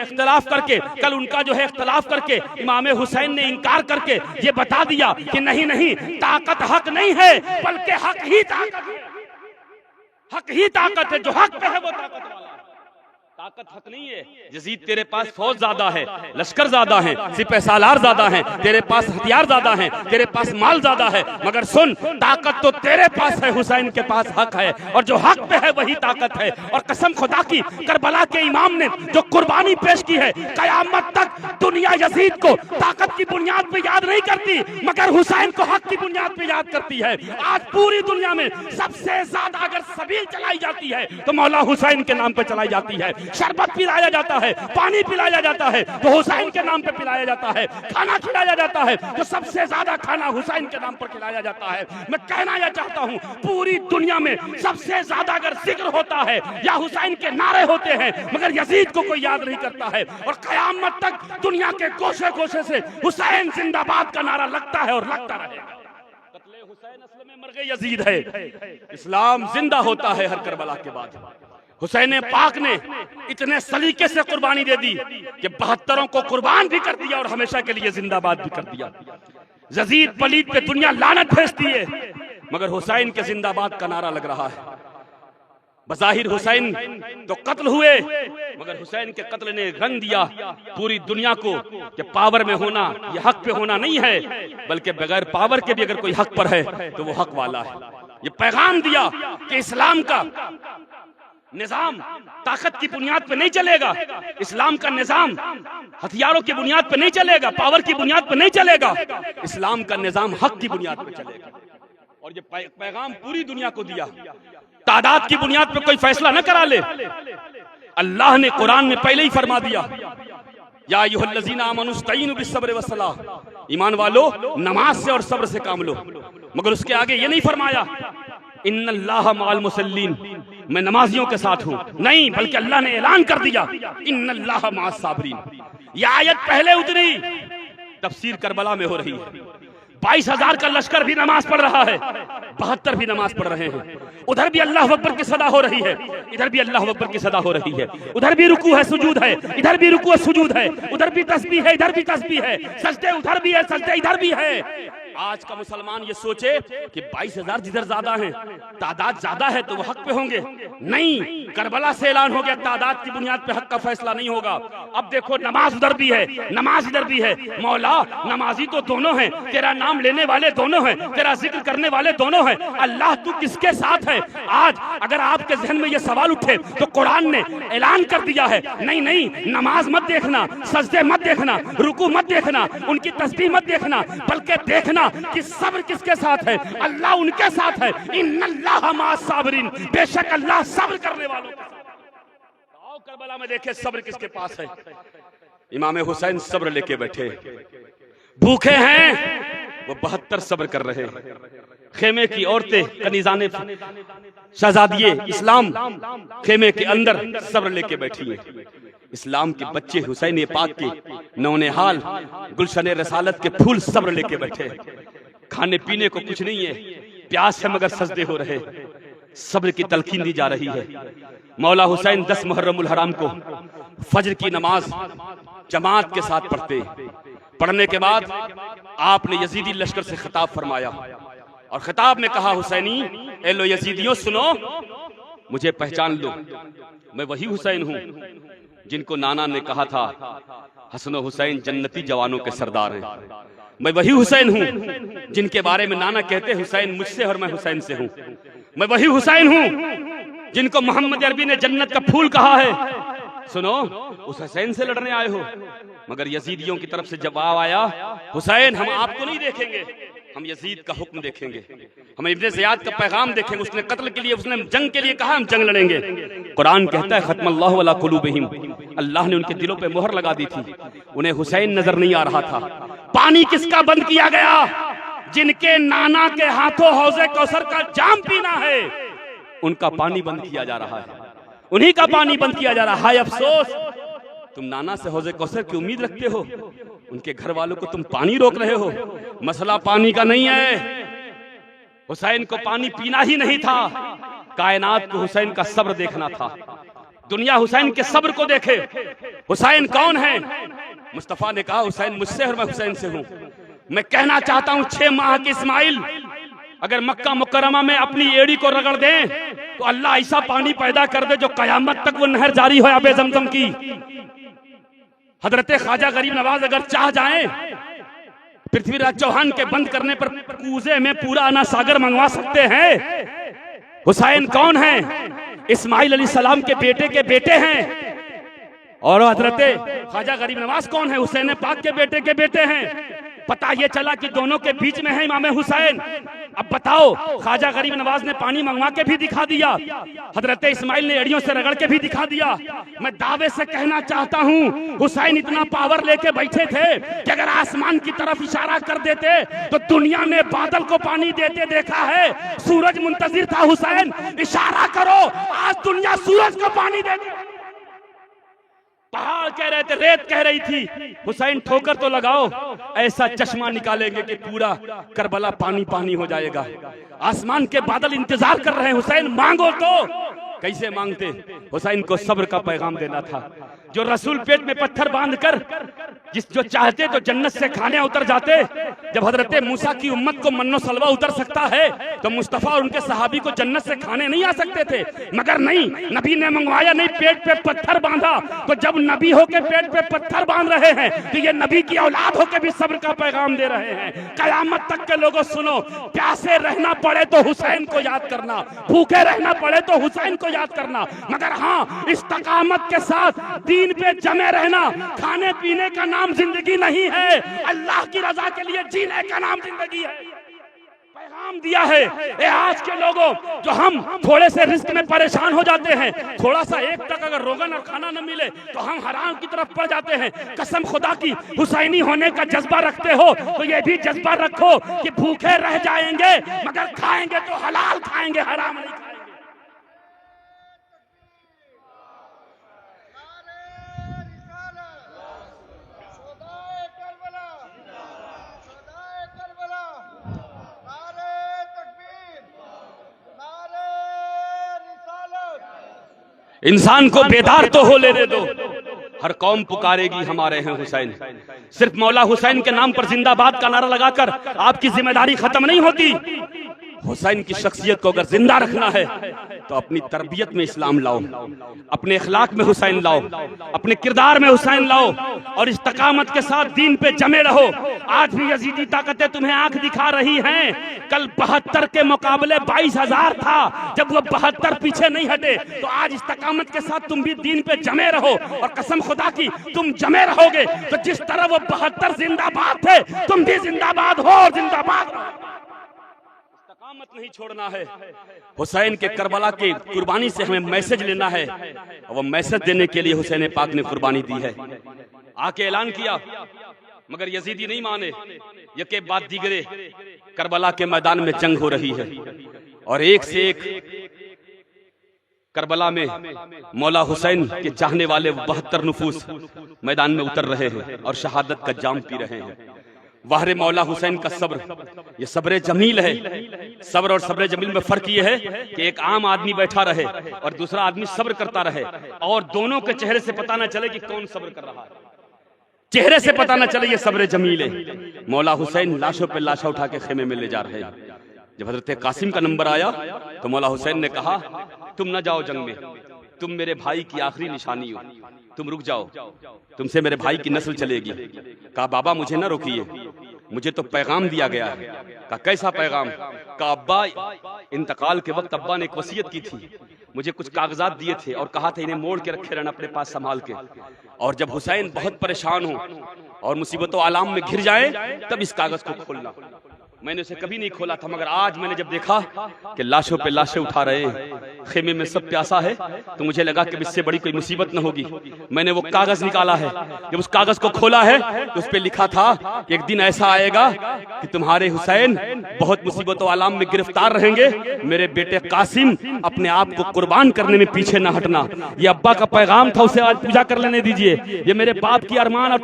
اختلاف کر کے، کل ان کا جو ہے اختلاف کر کے امام حسین نے انکار کر کے یہ بتا دیا کہ نہیں نہیں، طاقت حق نہیں ہے بلکہ حق ہی طاقت ہے، حق ہی طاقت ہے، جو حق پہ ہے وہ طاقت والا ہے، طاقت حق نہیں ہے۔ یزید تیرے پاس فوج زیادہ ہے، لشکر زیادہ ہیں، سپہ سالار زیادہ ہیں، تیرے پاس ہتھیار زیادہ ہیں، تیرے پاس مال زیادہ ہے، مگر سن طاقت تو تیرے پاس ہے، حسین کے پاس حق ہے، اور جو حق پہ ہے وہی طاقت ہے۔ اور قسم خدا کی کربلا کے امام نے جو قربانی پیش کی ہے، قیامت تک دنیا یزید کو طاقت کی بنیاد پہ یاد نہیں کرتی مگر حسین کو حق کی بنیاد پہ یاد کرتی ہے۔ آج پوری دنیا میں سب سے زیادہ اگر سبیل چلائی جاتی ہے تو مولا حسین کے نام پہ چلائی جاتی ہے، شربت پلایا جاتا ہے، پانی پلایا جاتا ہے تو حسین کے نام پہ پلایا جاتا ہے، کھانا کھلایا جاتا ہے تو سب سے زیادہ کھانا حسین کے نام پر کھلایا جاتا ہے۔ میں کہنا یہ چاہتا ہوں پوری دنیا میں سب سے زیادہ اگر ذکر ہوتا ہے یا حسین کے نعرے ہوتے ہیں مگر یزید کو کوئی یاد نہیں کرتا ہے، اور قیامت تک دنیا کے گوشے گوشے سے حسین زندہ باد کا نعرہ لگتا ہے اور لگتا رہے گا۔ قتل حسین اصل میں مرغ یزید ہے، اسلام زندہ ہوتا ہے ہر کربلا کے بعد۔ حسین پاک نے اتنے سلیقے سے قربانی دے دی کہ 72 کو قربان بھی کر دیا اور ہمیشہ کے لیے زندہ باد بھی کر دیا۔ یزید پلید پہ دنیا لعنت بھیجتی ہے مگر حسین کے زندہ باد کا نعرہ لگ رہا ہے۔ بظاہر حسین تو قتل ہوئے مگر حسین کے قتل نے رنگ دیا پوری دنیا کو کہ پاور میں ہونا یہ حق پہ ہونا نہیں ہے بلکہ بغیر پاور کے بھی اگر کوئی حق پر ہے تو وہ حق والا ہے۔ یہ پیغام دیا کہ اسلام کا نظام طاقت کی بنیاد پہ نہیں چلے گا، اسلام کا نظام ہتھیاروں کی بنیاد پہ نہیں چلے گا، پاور کی بنیاد پہ نہیں چلے گا، اسلام کا نظام حق کی بنیاد پہ چلے گا۔ اور یہ پیغام پوری دنیا کو دیا۔ تعداد کی بنیاد پہ کوئی فیصلہ نہ کرا لے، اللہ نے قرآن میں پہلے ہی فرما دیا یا ایھا الذین آمنوا استعینوا بالصبر والصلاۃ، ایمان والو نماز سے اور صبر سے کام لو، مگر اس کے آگے یہ نہیں فرمایا ان اللہ مع المصلین، میں نمازیوں کے ساتھ ہوں، نہیں بلکہ اللہ نے اعلان کر دیا ان اللہ مع الصابرین۔ یہ آیت پہلے اتری تفسیر کربلا میں ہو رہی ہے. 22,000 کا لشکر بھی نماز پڑھ رہا ہے, 72 بھی نماز پڑھ رہے ہیں. ادھر بھی اللہ اکبر کی صدا ہو رہی ہے, ادھر بھی اللہ اکبر کی صدا ہو رہی ہے. ادھر بھی رکوع ہے, سجود ہے, ادھر بھی رکوع ہے, سجود ہے. ادھر بھی تسبیح ہے, ادھر بھی تسبیح ہے. سجدے ادھر بھی ہے, سجدے ادھر بھی ہے. آج کا مسلمان یہ سوچے کہ 22,000 جدھر زیادہ ہیں, تعداد زیادہ ہے تو وہ حق پہ ہوں گے. نہیں, کربلا سے اعلان ہو گیا تعداد کی بنیاد پہ حق کا فیصلہ نہیں ہوگا. اب دیکھو نماز ادھر بھی ہے, نماز ادھر بھی ہے. مولا نمازی تو دونوں ہیں, تیرا نام لینے والے دونوں ہیں, تیرا ذکر کرنے والے دونوں ہیں. اللہ تو کس کے ساتھ ہے؟ آج اگر آپ کے ذہن میں یہ سوال اٹھے تو قرآن نے اعلان کر دیا ہے, نہیں نماز مت دیکھنا, سجدے مت دیکھنا, رکوع مت دیکھنا, ان کی تسبیح مت دیکھنا, بلکہ دیکھنا کہ صبر کس کے ساتھ ہے. اللہ ان کے ساتھ ہے. ان اللہ مع الصابرین, بے شک اللہ صبر کرنے والوں کے ساتھ. آؤ کربلا میں دیکھیں صبر کس کے پاس ہے. امام حسین صبر لے کے بیٹھے, بھوکے ہیں, وہ 72 صبر کر رہے ہیں. خیمے کی عورتیں, کنیزان شہزادیے اسلام خیمے کے اندر صبر لے کے بیٹھی ہیں. اسلام کے بچے حسین پاک کے نونہال گلشن رسالت کے پھول صبر لے کے بیٹھے. کھانے پینے کو کچھ نہیں ہے, پیاس ہے مگر سجدے ہو رہے. صبر کی تلقین دی جا رہی ہے. مولا حسین 10 محرم الحرام کو فجر کی نماز جماعت کے ساتھ پڑھتے. پڑھنے کے بعد آپ نے یزیدی لشکر سے خطاب فرمایا اور خطاب میں کہا, حسینی اے لو یزیدیوں سنو, مجھے پہچان لو, میں وہی حسین ہوں جن کو نانا نے کہا تھا حسن و حسین جنتی جوانوں کے سردار ہیں. میں وہی حسین ہوں جن کے بارے میں نانا کہتے حسین مجھ سے اور میں حسین سے ہوں. میں وہی حسین ہوں جن کو محمد عربی نے جنت کا پھول کہا ہے. سنو, اس حسین سے لڑنے آئے ہو. مگر یزیدیوں کی طرف سے جواب آیا, حسین ہم آپ کو نہیں دیکھیں گے, ہم یزید کا حکم دیکھیں گے, ہم ابن زیاد کا پیغام دیکھیں گے. اس نے قتل کے لیے, اس نے جنگ کے لیے کہا, ہم جنگ لڑیں گے. قرآن کہتا ہے ختم اللہ علی قلوبہم, اللہ نے ان کے دلوں پہ مہر لگا دی تھی. انہیں حسین نظر نہیں آ رہا تھا. پانی کس کا بند کیا گیا؟ جن کے نانا کے ہاتھوں حوض کوثر کا جام پینا ہے, ان کا پانی بند کیا جا رہا ہے, انہی کا پانی بند کیا جا رہا ہے. ہائے افسوس, تم نانا سے حوض کوثر کی امید رکھتے ہو, ان کے گھر والوں کو تم پانی روک رہے ہو. مسئلہ پانی کا نہیں ہے, حسین کو پانی پینا ہی نہیں تھا, کائنات کو حسین کا صبر دیکھنا تھا. دنیا حسین کے صبر کو دیکھے. حسین کون ہے؟ مصطفیٰ نے کہا حسین مجھ سے اور میں حسین سے ہوں. میں کہنا چاہتا ہوں 6 ماہ کے اسماعیل اگر مکہ مکرمہ میں اپنی ایڑی کو رگڑ دیں تو اللہ ایسا پانی پیدا کر دے جو قیامت تک وہ نہر جاری ہو آب زمزم کی. حضرت خواجہ غریب نواز اگر چاہ جائیں پرتھوی راج چوہان کے بند کرنے پر کوزے میں پورا انا ساگر منگوا سکتے ہیں. حسین کون ہیں؟ اسماعیل علیہ السلام کے بیٹے ہیں. اور حضرت خواجہ غریب نواز کون ہے؟ حسین پاک کے بیٹے ہیں. پتہ یہ چلا کہ دونوں کے بیچ میں ہے امام حسین. اب بتاؤ, خواجہ غریب نواز نے پانی منگوا کے بھی دکھا دیا, حضرت اسماعیل نے ایڑیوں سے رگڑ کے بھی دکھا دیا. میں دعوے سے کہنا چاہتا ہوں حسین اتنا پاور لے کے بیٹھے تھے کہ اگر آسمان کی طرف اشارہ کر دیتے تو دنیا نے بادل کو پانی دیتے دیکھا ہے. سورج منتظر تھا, حسین اشارہ کرو, آج دنیا سورج کو پانی دیتی. پہاڑ کہہ رہے تھے, ریت کہہ رہی تھی, حسین ٹھوکر تو لگاؤ, ایسا چشمہ نکالیں گے کہ پورا کربلا پانی پانی ہو جائے گا. آسمان کے بادل انتظار کر رہے ہیں, حسین مانگو تو. کیسے مانگتے؟ حسین کو صبر کا پیغام دینا تھا. جو رسول پیٹ میں پتھر باندھ کر جو چاہتے تو جنت سے کھانے اتر جاتے. جب حضرت موسیٰ کی امت کو من و سلوہ اتر سکتا ہے تو مصطفیٰ اور ان کے صحابی کو جنت سے کھانے نہیں آ سکتے تھے. مگر نہیں, نبی نے منگوایا نہیں, پیٹ پہ پتھر باندھا. تو جب نبی ہو کے پیٹ پہ پتھر باندھ رہے ہیں تو یہ نبی کی اولاد ہو کے بھی صبر کا پیغام دے رہے ہیں. قیامت تک کے لوگوں سنو, پیاسے رہنا پڑے تو حسین کو یاد کرنا, بھوکے رہنا پڑے تو حسین کو یاد کرنا, مگر ہاں استقامت کے ساتھ دین پہ جمے رہنا. کھانے پینے کا نام زندگی نہیں ہے, اللہ کی رضا کے لیے جینے کا نام زندگی ہے. پیغام دیا ہے. اے آج کے لوگوں, جو ہم تھوڑے سے رزق میں پریشان ہو جاتے ہیں, تھوڑا سا ایک تک اگر روغن اور کھانا نہ ملے تو ہم حرام کی طرف پڑ جاتے ہیں. قسم خدا کی, حسینی ہونے کا جذبہ رکھتے ہو تو یہ بھی جذبہ رکھو کہ بھوکے رہ جائیں گے مگر کھائیں گے تو حلال کھائیں گے, حرام نہیں کھائیں گے. انسان کو بیدار تو ہو لینے دو، ہر قوم پکارے گی ہمارے ہیں حسین۔ صرف مولا حسین کے نام پر زندہ باد کا نعرہ لگا کر آپ کی ذمہ داری ختم نہیں ہوتی۔ حسین کی شخصیت کو اگر زندہ رکھنا ہے تو اپنی تربیت میں اسلام لاؤ، اپنے اخلاق میں حسین لاؤ، اپنے کردار میں حسین لاؤ، اور استقامت کے ساتھ دین پہ جمے رہو۔ آج بھی یزیدی طاقتیں تمہیں آنکھ دکھا رہی ہیں، کل 72 کے مقابلے 22,000 تھا، جب وہ 72 پیچھے نہیں ہٹے تو آج استقامت کے ساتھ تم بھی دین پہ جمے رہو، اور قسم خدا کی تم جمے رہو گے تو جس طرح وہ 72 زندہ باد تھے تم بھی زندہ باد ہو اور زندہ باد رہو۔ استقامت نہیں چھوڑنا ہے۔ حسین کے کربلا کی قربانی سے ہمیں میسج لینا ہے، اور وہ میسج دینے کے لیے حسین پاک نے قربانی دی ہے۔ آ کے اعلان کیا، مگر یزیدی نہیں مانے، یکے بعد دیگرے کربلا کے میدان میں جنگ ہو رہی ہے، اور ایک سے ایک کربلا میں مولا حسین کے چاہنے والے 72 نفوس میدان میں اتر رہے ہیں اور شہادت کا جام پی رہے ہیں۔ واہر مولا حسین کا صبر، یہ صبر جمیل ہے۔ صبر اور صبر جمیل میں فرق یہ ہے کہ ایک عام آدمی بیٹھا رہے اور دوسرا آدمی صبر کرتا رہے، اور دونوں کے چہرے سے پتہ نہ چلے کہ کون صبر کر رہا ہے، چہرے سے پتہ نہ چلے یہ صبر جمیل ہے۔ مولا حسین لاشوں پہ لاشیں اٹھا کے خیمے میں لے جا رہے ہیں۔ جب حضرت قاسم کا نمبر آیا تو مولا حسین نے کہا تم نہ جاؤ جنگ میں، تم میرے بھائی کی آخری نشانی ہو، تم رک جاؤ، تم سے میرے بھائی کی نسل چلے گی۔ کہا بابا مجھے نہ روکیے، مجھے تو پیغام دیا گیا ہے۔ کہا کیسا پیغام؟ کہا ابا انتقال کے وقت ابا نے ایک وصیت کی تھی، مجھے کچھ کاغذات دیے تھے اور کہا تھا انہیں موڑ کے رکھے رہنا اپنے پاس سنبھال کے، اور جب حسین بہت پریشان ہوں اور مصیبت و آلام میں گھر جائیں تب اس کاغذ کو کھولنا۔ میں نے اسے کبھی نہیں کھولا تھا، مگر آج میں نے جب دیکھا کہ لاشوں پہ لاشیں اٹھا رہے ہیں، خیمے میں سب پیاسا ہے، تو مجھے لگا کہ اس سے بڑی کوئی مصیبت نہ ہوگی۔ میں نے وہ کاغذ نکالا ہے، جب اس کاغذ کو کھولا ہے تو اس پہ لکھا تھا کہ ایک دن ایسا آئے گا کہ تمہارے حسین بہت مصیبت و آلام میں گرفتار رہیں گے، میرے بیٹے قاسم اپنے آپ کو قربان کرنے میں پیچھے نہ ہٹنا۔ یہ ابا کا پیغام تھا، اسے آج پوجا کر لینے دیجئے۔ یہ میرے باپ کی ارمان اور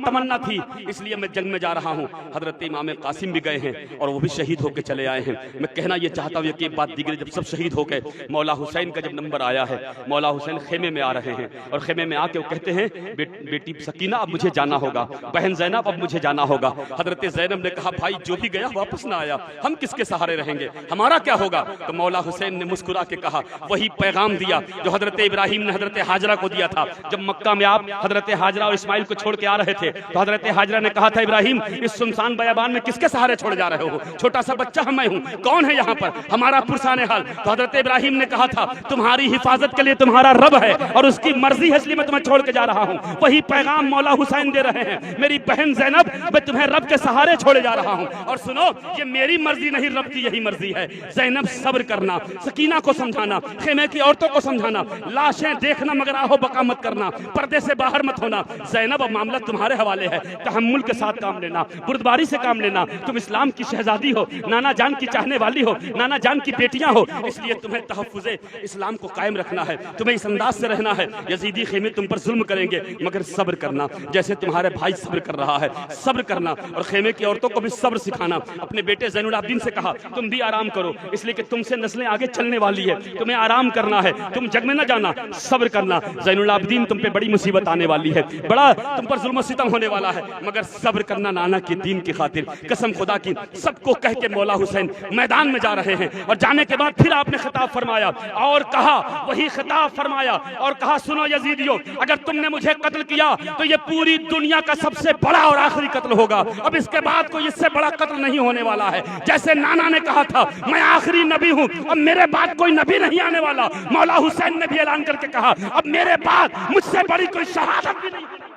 تمنا تھی، اس لیے میں جنگ میں جا رہا ہوں۔ حضرت امام قاسم بھی گئے ہیں اور وہ بھی شہید ہو کے چلے آئے ہیں۔ میں کہنا یہ چاہتا ہوں کہ ایک بات دیگر، جب سب شہید ہو گئے، مولا حسین کا جب نمبر آیا ہے، مولا حسین خیمے میں آ رہے ہیں، اور خیمے میں آ کے وہ کہتے ہیں بیٹی سکینہ اب مجھے جانا ہوگا، بہن زینب اب مجھے جانا ہوگا۔ حضرت زینب نے کہا بھائی جو بھی گیا واپس نہ آیا، ہم کس کے سہارے رہیں گے، ہمارا کیا ہوگا؟ تو مولا حسین نے مسکرا کے کہا، وہی پیغام دیا جو حضرت ابراہیم نے حضرت ہاجرہ کو دیا تھا۔ جب مکہ میں آپ حضرت ہاجرہ اور اسماعیل کو چھوڑ کے آ رہے تھے تو حضرت ہاجرہ نے کہا تھا ابراہیم اس سنسان بیابان میں کس کے سہارے چھوڑ جا رہے ہو، چھوٹا سا بچہ میں ہوں، کون ہے یہاں پر ہمارا پرسان حال؟ تو حضرت ابراہیم نے کہا تھا تمہاری حفاظت کے لیے تمہارا رب ہے اور اس کی مرضی ہے، اس لیے میں تمہیں چھوڑ کے جا رہا ہوں۔ وہی پیغام مولا حسین دے رہے ہیں، میری بہن زینب میں تمہیں رب کے سہارے چھوڑے جا رہا ہوں، اور سنو یہ میری مرضی نہیں رب کی یہی مرضی ہے۔ زینب صبر کرنا، سکینہ کو سمجھانا، خیمے کی عورتوں کو سمجھانا، لاشیں دیکھنا مگر آہو بکا مت کرنا، پردے سے باہر مت ہونا۔ زینب اب معاملہ تمہارے حوالے ہے، تحمل کے ساتھ کام لینا، بردباری سے کام لینا، تم اسلام کی شہزادی ہو، نانا جان کی چاہنے والی ہو، نانا جان کی بیٹیاں ہو، اس لیے تمہیں تحفظ اسلام کو قائم رکھنا ہے، تمہیں اس انداز سے رہنا ہے۔ یزیدی خیمے تم پر ظلم کریں گے مگر صبر کرنا، جیسے تمہارے بھائی صبر کر رہا ہے، صبر کرنا، اور خیمے کی عورتوں کو بھی صبر سکھانا۔ اپنے بیٹے زین العابدین سے کہا تم بھی آرام کرو، اس لیے کہ تم سے نسلیں آگے چلنے والی ہے، تمہیں آرام کرنا ہے، تم جگ میں نہ جانا، صبر کرنا۔ زین العابدین تم پہ بڑی مصیبت آنے والی ہے، بڑا تم پر ظلم و ستم ہونے والا ہے، مگر صبر کرنا نانا کے دین کی خاطر۔ قسم خدا کی سب کو کہہ کے مولا حسین میدان میں جا رہے ہیں، اور جانے کے بعد پھر آپ نے خطاب فرمایا اور کہا، وہی خطاب فرمایا اور کہا سنو یزیدیو، اگر تم نے مجھے قتل کیا تو یہ پوری دنیا کا سب سے بڑا اور آخری قتل ہوگا، اب اس کے بعد کوئی اس سے بڑا قتل نہیں ہونے والا ہے۔ جیسے نانا نے کہا تھا میں آخری نبی ہوں، اب میرے بعد کوئی نبی نہیں آنے والا، مولا حسین نے بھی اعلان کر کے کہا اب میرے بعد مجھ سے بڑی کوئی شہادت بھی نہیں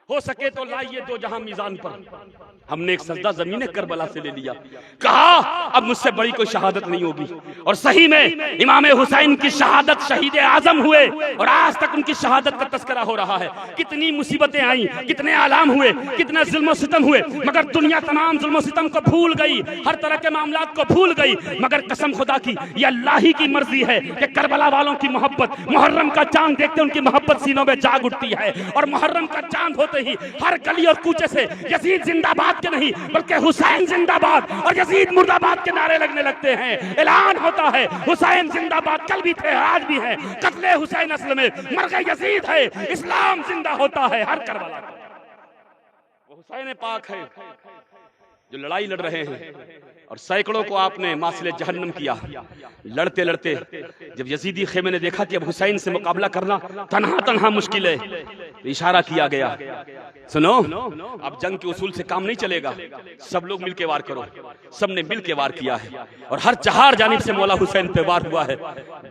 ہو سکے تو لائیے دو جہاں میزان پر۔ ہم نے ایک سجدہ زمین کربلا سے لے لیا، کہا اب مجھ سے بڑی کوئی شہادت نہیں ہوگی، اور صحیح میں امام حسین کی شہادت شہید اعظم ہوئے، اور آج تک ان کی شہادت کا تذکرہ ہو رہا ہے۔ کتنی مصیبتیں آئیں، کتنے آلام ہوئے، کتنے ظلم و ستم ہوئے، مگر دنیا تمام ظلم و ستم کو بھول گئی، ہر طرح کے معاملات کو بھول گئی، مگر قسم خدا کی یہ اللہ ہی کی مرضی ہے کہ کربلا والوں کی محبت، محرم کا چاند دیکھتے ان کی محبت سینوں میں جاگ اٹھتی ہے، اور محرم کا چاند ہوتے ہوتے ہی ہر گلی اور کوچے سے یزید زندہ باد کے نہیں بلکہ حسین زندہ باد اور یزید مرد آباد کے نعرے لگنے لگتے ہیں. اعلان ہوتا ہے حسین زندہ باد، کل بھی تھے آج بھی ہیں. قتل حسین اصل میں مرغ یزید ہے، اسلام زندہ ہوتا ہے ہر کربلا. وہ حسین پاک ہے جو لڑائی لڑ رہے ہیں اور سینکڑوں کو آپ نے ماسل جہنم کیا. لڑتے لڑتے جب یزیدی خیمے نے دیکھا کہ اب حسین سے مقابلہ کرنا تنہا تنہا مشکل ہے تو اشارہ کیا گیا، سنو اب جنگ کے اصول سے کام نہیں چلے گا، سب لوگ مل کے وار کرو. سب نے مل کے وار کیا ہے اور ہر چہار جانب سے مولا حسین پہ وار ہوا ہے.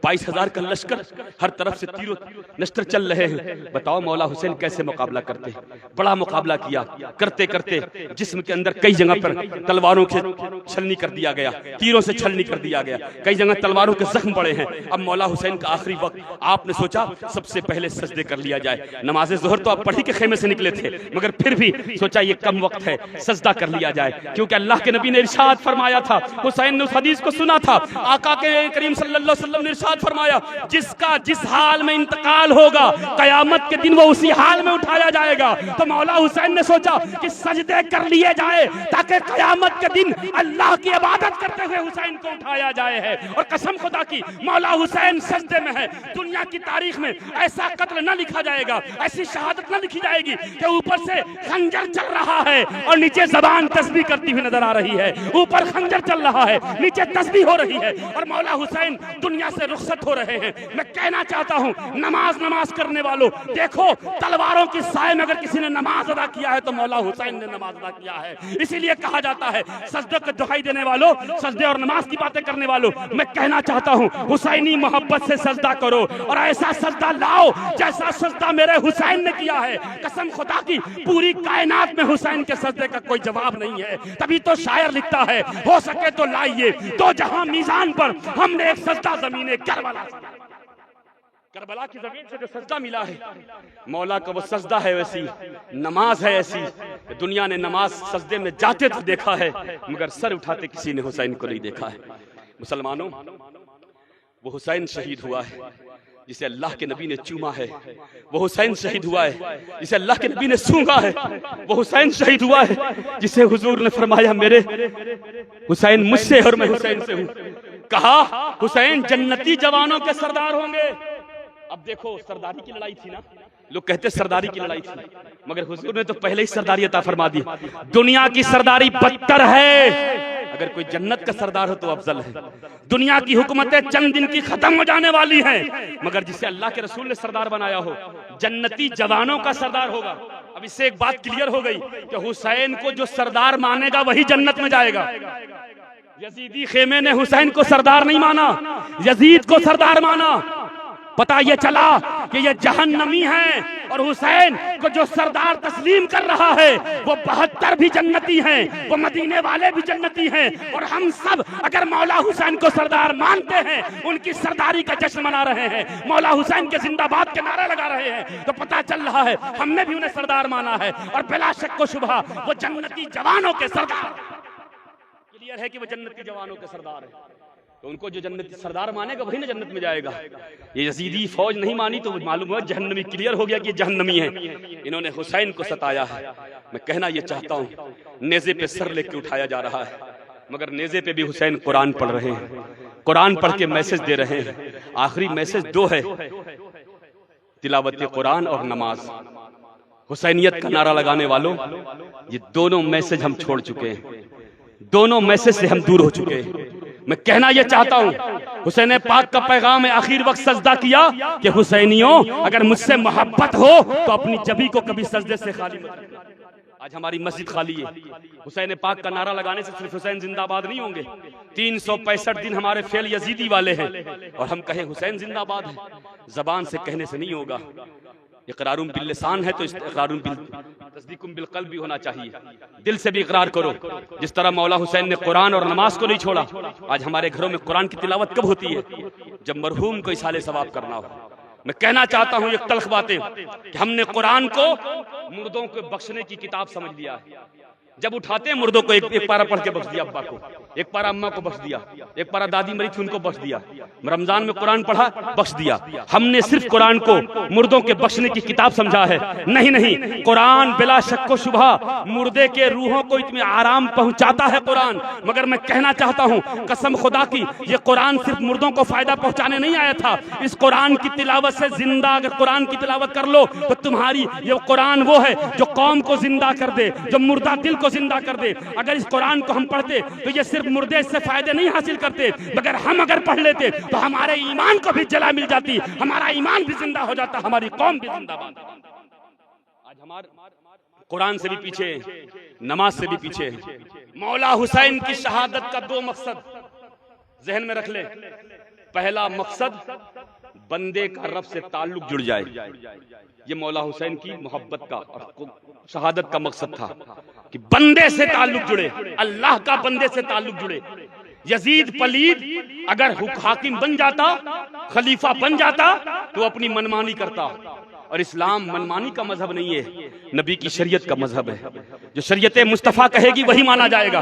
22,000 کا لشکر ہر طرف سے تیر و نشتر چل رہے ہیں. بتاؤ مولا حسین کیسے مقابلہ کرتے؟ بڑا مقابلہ کیا. کرتے کرتے جسم کے اندر کئی جگہ پر تلواروں کے چھلنی کر دیا گیا، تیروں سے چھلنی کر دیا گیا، کئی جگہ تلواروں کے زخم پڑے ہیں. اب مولا حسین کا آخری وقت، آپ نے سوچا سب سے پہلے سجدے کر لیا جائے. نماز ظہر تو آپ پڑھی کے خیمے سے نکلے تھے مگر پھر بھی سوچا یہ کم وقت ہے، سجدہ کر لیا جائے، کیونکہ اللہ کے نبی نے ارشاد فرمایا تھا. حسین نے اس حدیث کو سنا تھا، آقا کے کریم صلی اللہ علیہ وسلم نے ارشاد فرمایا جس کا جس حال میں انتقال ہوگا قیامت کے دن وہ اسی حال میں اٹھایا جائے گا. تو مولا حسین نے سوچا کہ سجدے کر لیے جائے تاکہ قیامت کے دن اللہ کی عبادت کرتے ہوئے حسین کو اٹھایا جائے ہے. اور قسم خدا کی مولا حسین سجدے میں ہے. دنیا کی تاریخ میں ایسا قتل نہ لکھا جائے گا، ایسی شہادت نہ لکھی جائے گی کہ اوپر سے خنجر چل رہا ہے اور نیچے زبان تسبیح کرتی ہوئی نظر آ رہی ہے. اوپر خنجر چل رہا ہے، نیچے تسبیح ہو رہی ہے اور مولا حسین دنیا سے رخصت ہو رہے ہیں. میں کہنا چاہتا ہوں نماز کرنے والوں، دیکھو تلواروں کی سائے میں اگر کسی نے نماز ادا کیا ہے تو مولا حسین نے نماز ادا کیا ہے. اسی لیے کہا جاتا ہے سجدے کو دہائی دینے والوں، سجدے اور نماز کی باتیں کرنے والوں، میں کہنا چاہتا ہوں حسینی محبت سے سجدہ کرو اور ایسا سجدہ لاؤ جیسا سجدہ میرے حسین نے کیا ہے. قسم خدا کی پوری کائنات میں حسین کے سجدے کا کوئی جواب نہیں ہے. تبھی تو شاعر لکھتا ہے ہو سکے تو لائیے تو جہاں میزان پر ہم نے ایک سجدہ زمین کربلا کی زمین سے جو سجدہ ملا ہے مولا کا وہ سجدہ ہے، ویسی نماز ہے ایسی. دنیا نے نماز سجدے میں جاتے تو دیکھا ہے مگر سر اٹھاتے کسی نے حسین کو نہیں دیکھا ہے. مسلمانوں وہ حسین شہید ہوا ہے جسے اللہ کے نبی نے چوما ہے. وہ حسین شہید ہوا ہے جسے اللہ کے نبی نے سونگا ہے. وہ حسین شہید ہوا ہے جسے حضور نے فرمایا میرے حسین مجھ سے اور میں حسین سے ہوں. کہا حسین جنتی جوانوں کے سردار ہوں گے. اب دیکھو سرداری کی لڑائی تھی نا، لوگ کہتے سرداری کی لڑائی تھی مگر حضور نے تو پہلے ہی سرداری عطا فرما دی. دنیا کی سرداری بدتر ہے، اگر کوئی جنت کا سردار ہو تو افضل ہے. دنیا کی حکومتیں چند دن کی ختم ہو جانے والی ہیں مگر جسے اللہ کے رسول نے سردار بنایا ہو جنتی جوانوں کا سردار ہوگا. اب اس سے ایک بات کلیئر ہو گئی کہ حسین کو جو سردار مانے گا وہی جنت میں جائے گا. یزیدی خیمے نے حسین کو سردار نہیں مانا، یزید کو سردار مانا. پتہ یہ چلا کہ یہ جہنمی ہیں اور حسین کو جو سردار تسلیم کر رہا ہے وہ 72 بھی جنتی ہیں، وہ مدینے والے بھی جنتی ہیں. اور ہم سب اگر مولا حسین کو سردار مانتے ہیں، ان کی سرداری کا جشن منا رہے ہیں، مولا حسین کے زندہ باد کے نعرے لگا رہے ہیں، تو پتہ چل رہا ہے ہم نے بھی انہیں سردار مانا ہے اور بلا شک و شبہ وہ جنتی جوانوں کے سردار. کلیئر ہے کہ وہ جنتی جوانوں کے سردار ہیں. تو ان کو جو جنت سردار مانے گا وہی نہ جنت میں جائے گا. یہ یزیدی فوج نہیں مانی تو معلوم ہوا جہنمی. کلیئر ہو گیا کہ یہ جہنمی ہیں. انہوں نے حسین کو ستایا ہے. میں کہنا یہ چاہتا ہوں نیزے پہ سر لے کے اٹھایا جا رہا ہے مگر نیزے پہ بھی حسین قرآن پڑھ رہے ہیں، قرآن پڑھ کے میسج دے رہے ہیں. آخری میسج دو ہے، تلاوت قرآن اور نماز. حسینیت کا نعرہ لگانے والوں یہ دونوں میسج ہم چھوڑ چکے ہیں، دونوں میسج سے ہم دور ہو چکے ہیں. میں کہنا یہ چاہتا ہوں حسین پاک کا پیغام آخر وقت سجدہ کیا کہ حسینیوں اگر مجھ سے محبت ہو تو اپنی جبی کو کبھی سجدے سے خالی مت کرنا. آج ہماری مسجد خالی ہے. حسین پاک کا نعرہ لگانے سے صرف حسین زندہ آباد نہیں ہوں گے. 365 دن ہمارے فعل یزیدی والے ہیں اور ہم کہیں حسین زندہ آباد ہے. زبان سے کہنے سے نہیں ہوگا. اقرار باللسان ہے تو اقرار تصدیق بالقلب بھی ہونا چاہیے. دل سے بھی اقرار کرو. جس طرح مولا حسین نے قرآن اور نماز کو نہیں چھوڑا، آج ہمارے گھروں میں قرآن کی تلاوت کب ہوتی ہے؟ جب مرحوم کو اصالہ ثواب کرنا ہو. میں کہنا چاہتا ہوں ایک تلخ باتیں کہ ہم نے قرآن کو مردوں کو بخشنے کی کتاب سمجھ لیا ہے. جب اٹھاتے ہیں مردوں کو ایک پارہ پڑھ کے بخش دیا ابا کو، ایک پارہ اماں کو بخش دیا، ایک پارہ دادی مری تھی ان کو بخش دیا، رمضان میں قرآن پڑھا بخش دیا۔ ہم نے صرف قرآن کو مردوں کے بخشنے کی کتاب سمجھا ہے، نہیں، قرآن بلا شک و شبہ مردے کے روحوں کو اتنے آرام پہنچاتا ہے قرآن۔ مگر میں کہنا چاہتا ہوں قسم خدا کی، یہ قرآن صرف مردوں کو فائدہ پہنچانے نہیں آیا تھا۔ اس قرآن کی تلاوت سے زندہ اگر قرآن کی تلاوت کر لو تو تمہاری یہ قرآن وہ ہے جو قوم کو زندہ کر دے، جو مردہ دل کو زندہ کر دے۔ اگر اس قرآن کو ہم پڑھتے تو یہ صرف مردے اس سے فائدے نہیں حاصل کرتے، مگر ہم اگر پڑھ لیتے تو ہمارے ایمان کو بھی جلا مل جاتی، ہمارا ایمان بھی زندہ ہو جاتا، ہماری قوم بھی زندہ باد۔ آج ہمارے قرآن سے بھی پیچھے، نماز سے بھی پیچھے۔ مولا حسین کی شہادت کا 2 مقصد ذہن میں رکھ لیں۔ پہلا مقصد بندے کا رب سے تعلق جڑ جائے، یہ مولا حسین کی محبت کا اور شہادت کا مقصد تھا کہ بندے سے تعلق جڑے، اللہ کا بندے سے تعلق جڑے۔ یزید پلید اگر حاکم بن جاتا، خلیفہ بن جاتا تو اپنی منمانی کرتا، اور اسلام منمانی کا مذہب نہیں ہے، نبی کی شریعت کا مذہب ہے۔ جو شریعت مصطفیٰ کہے گی وہی مانا جائے گا۔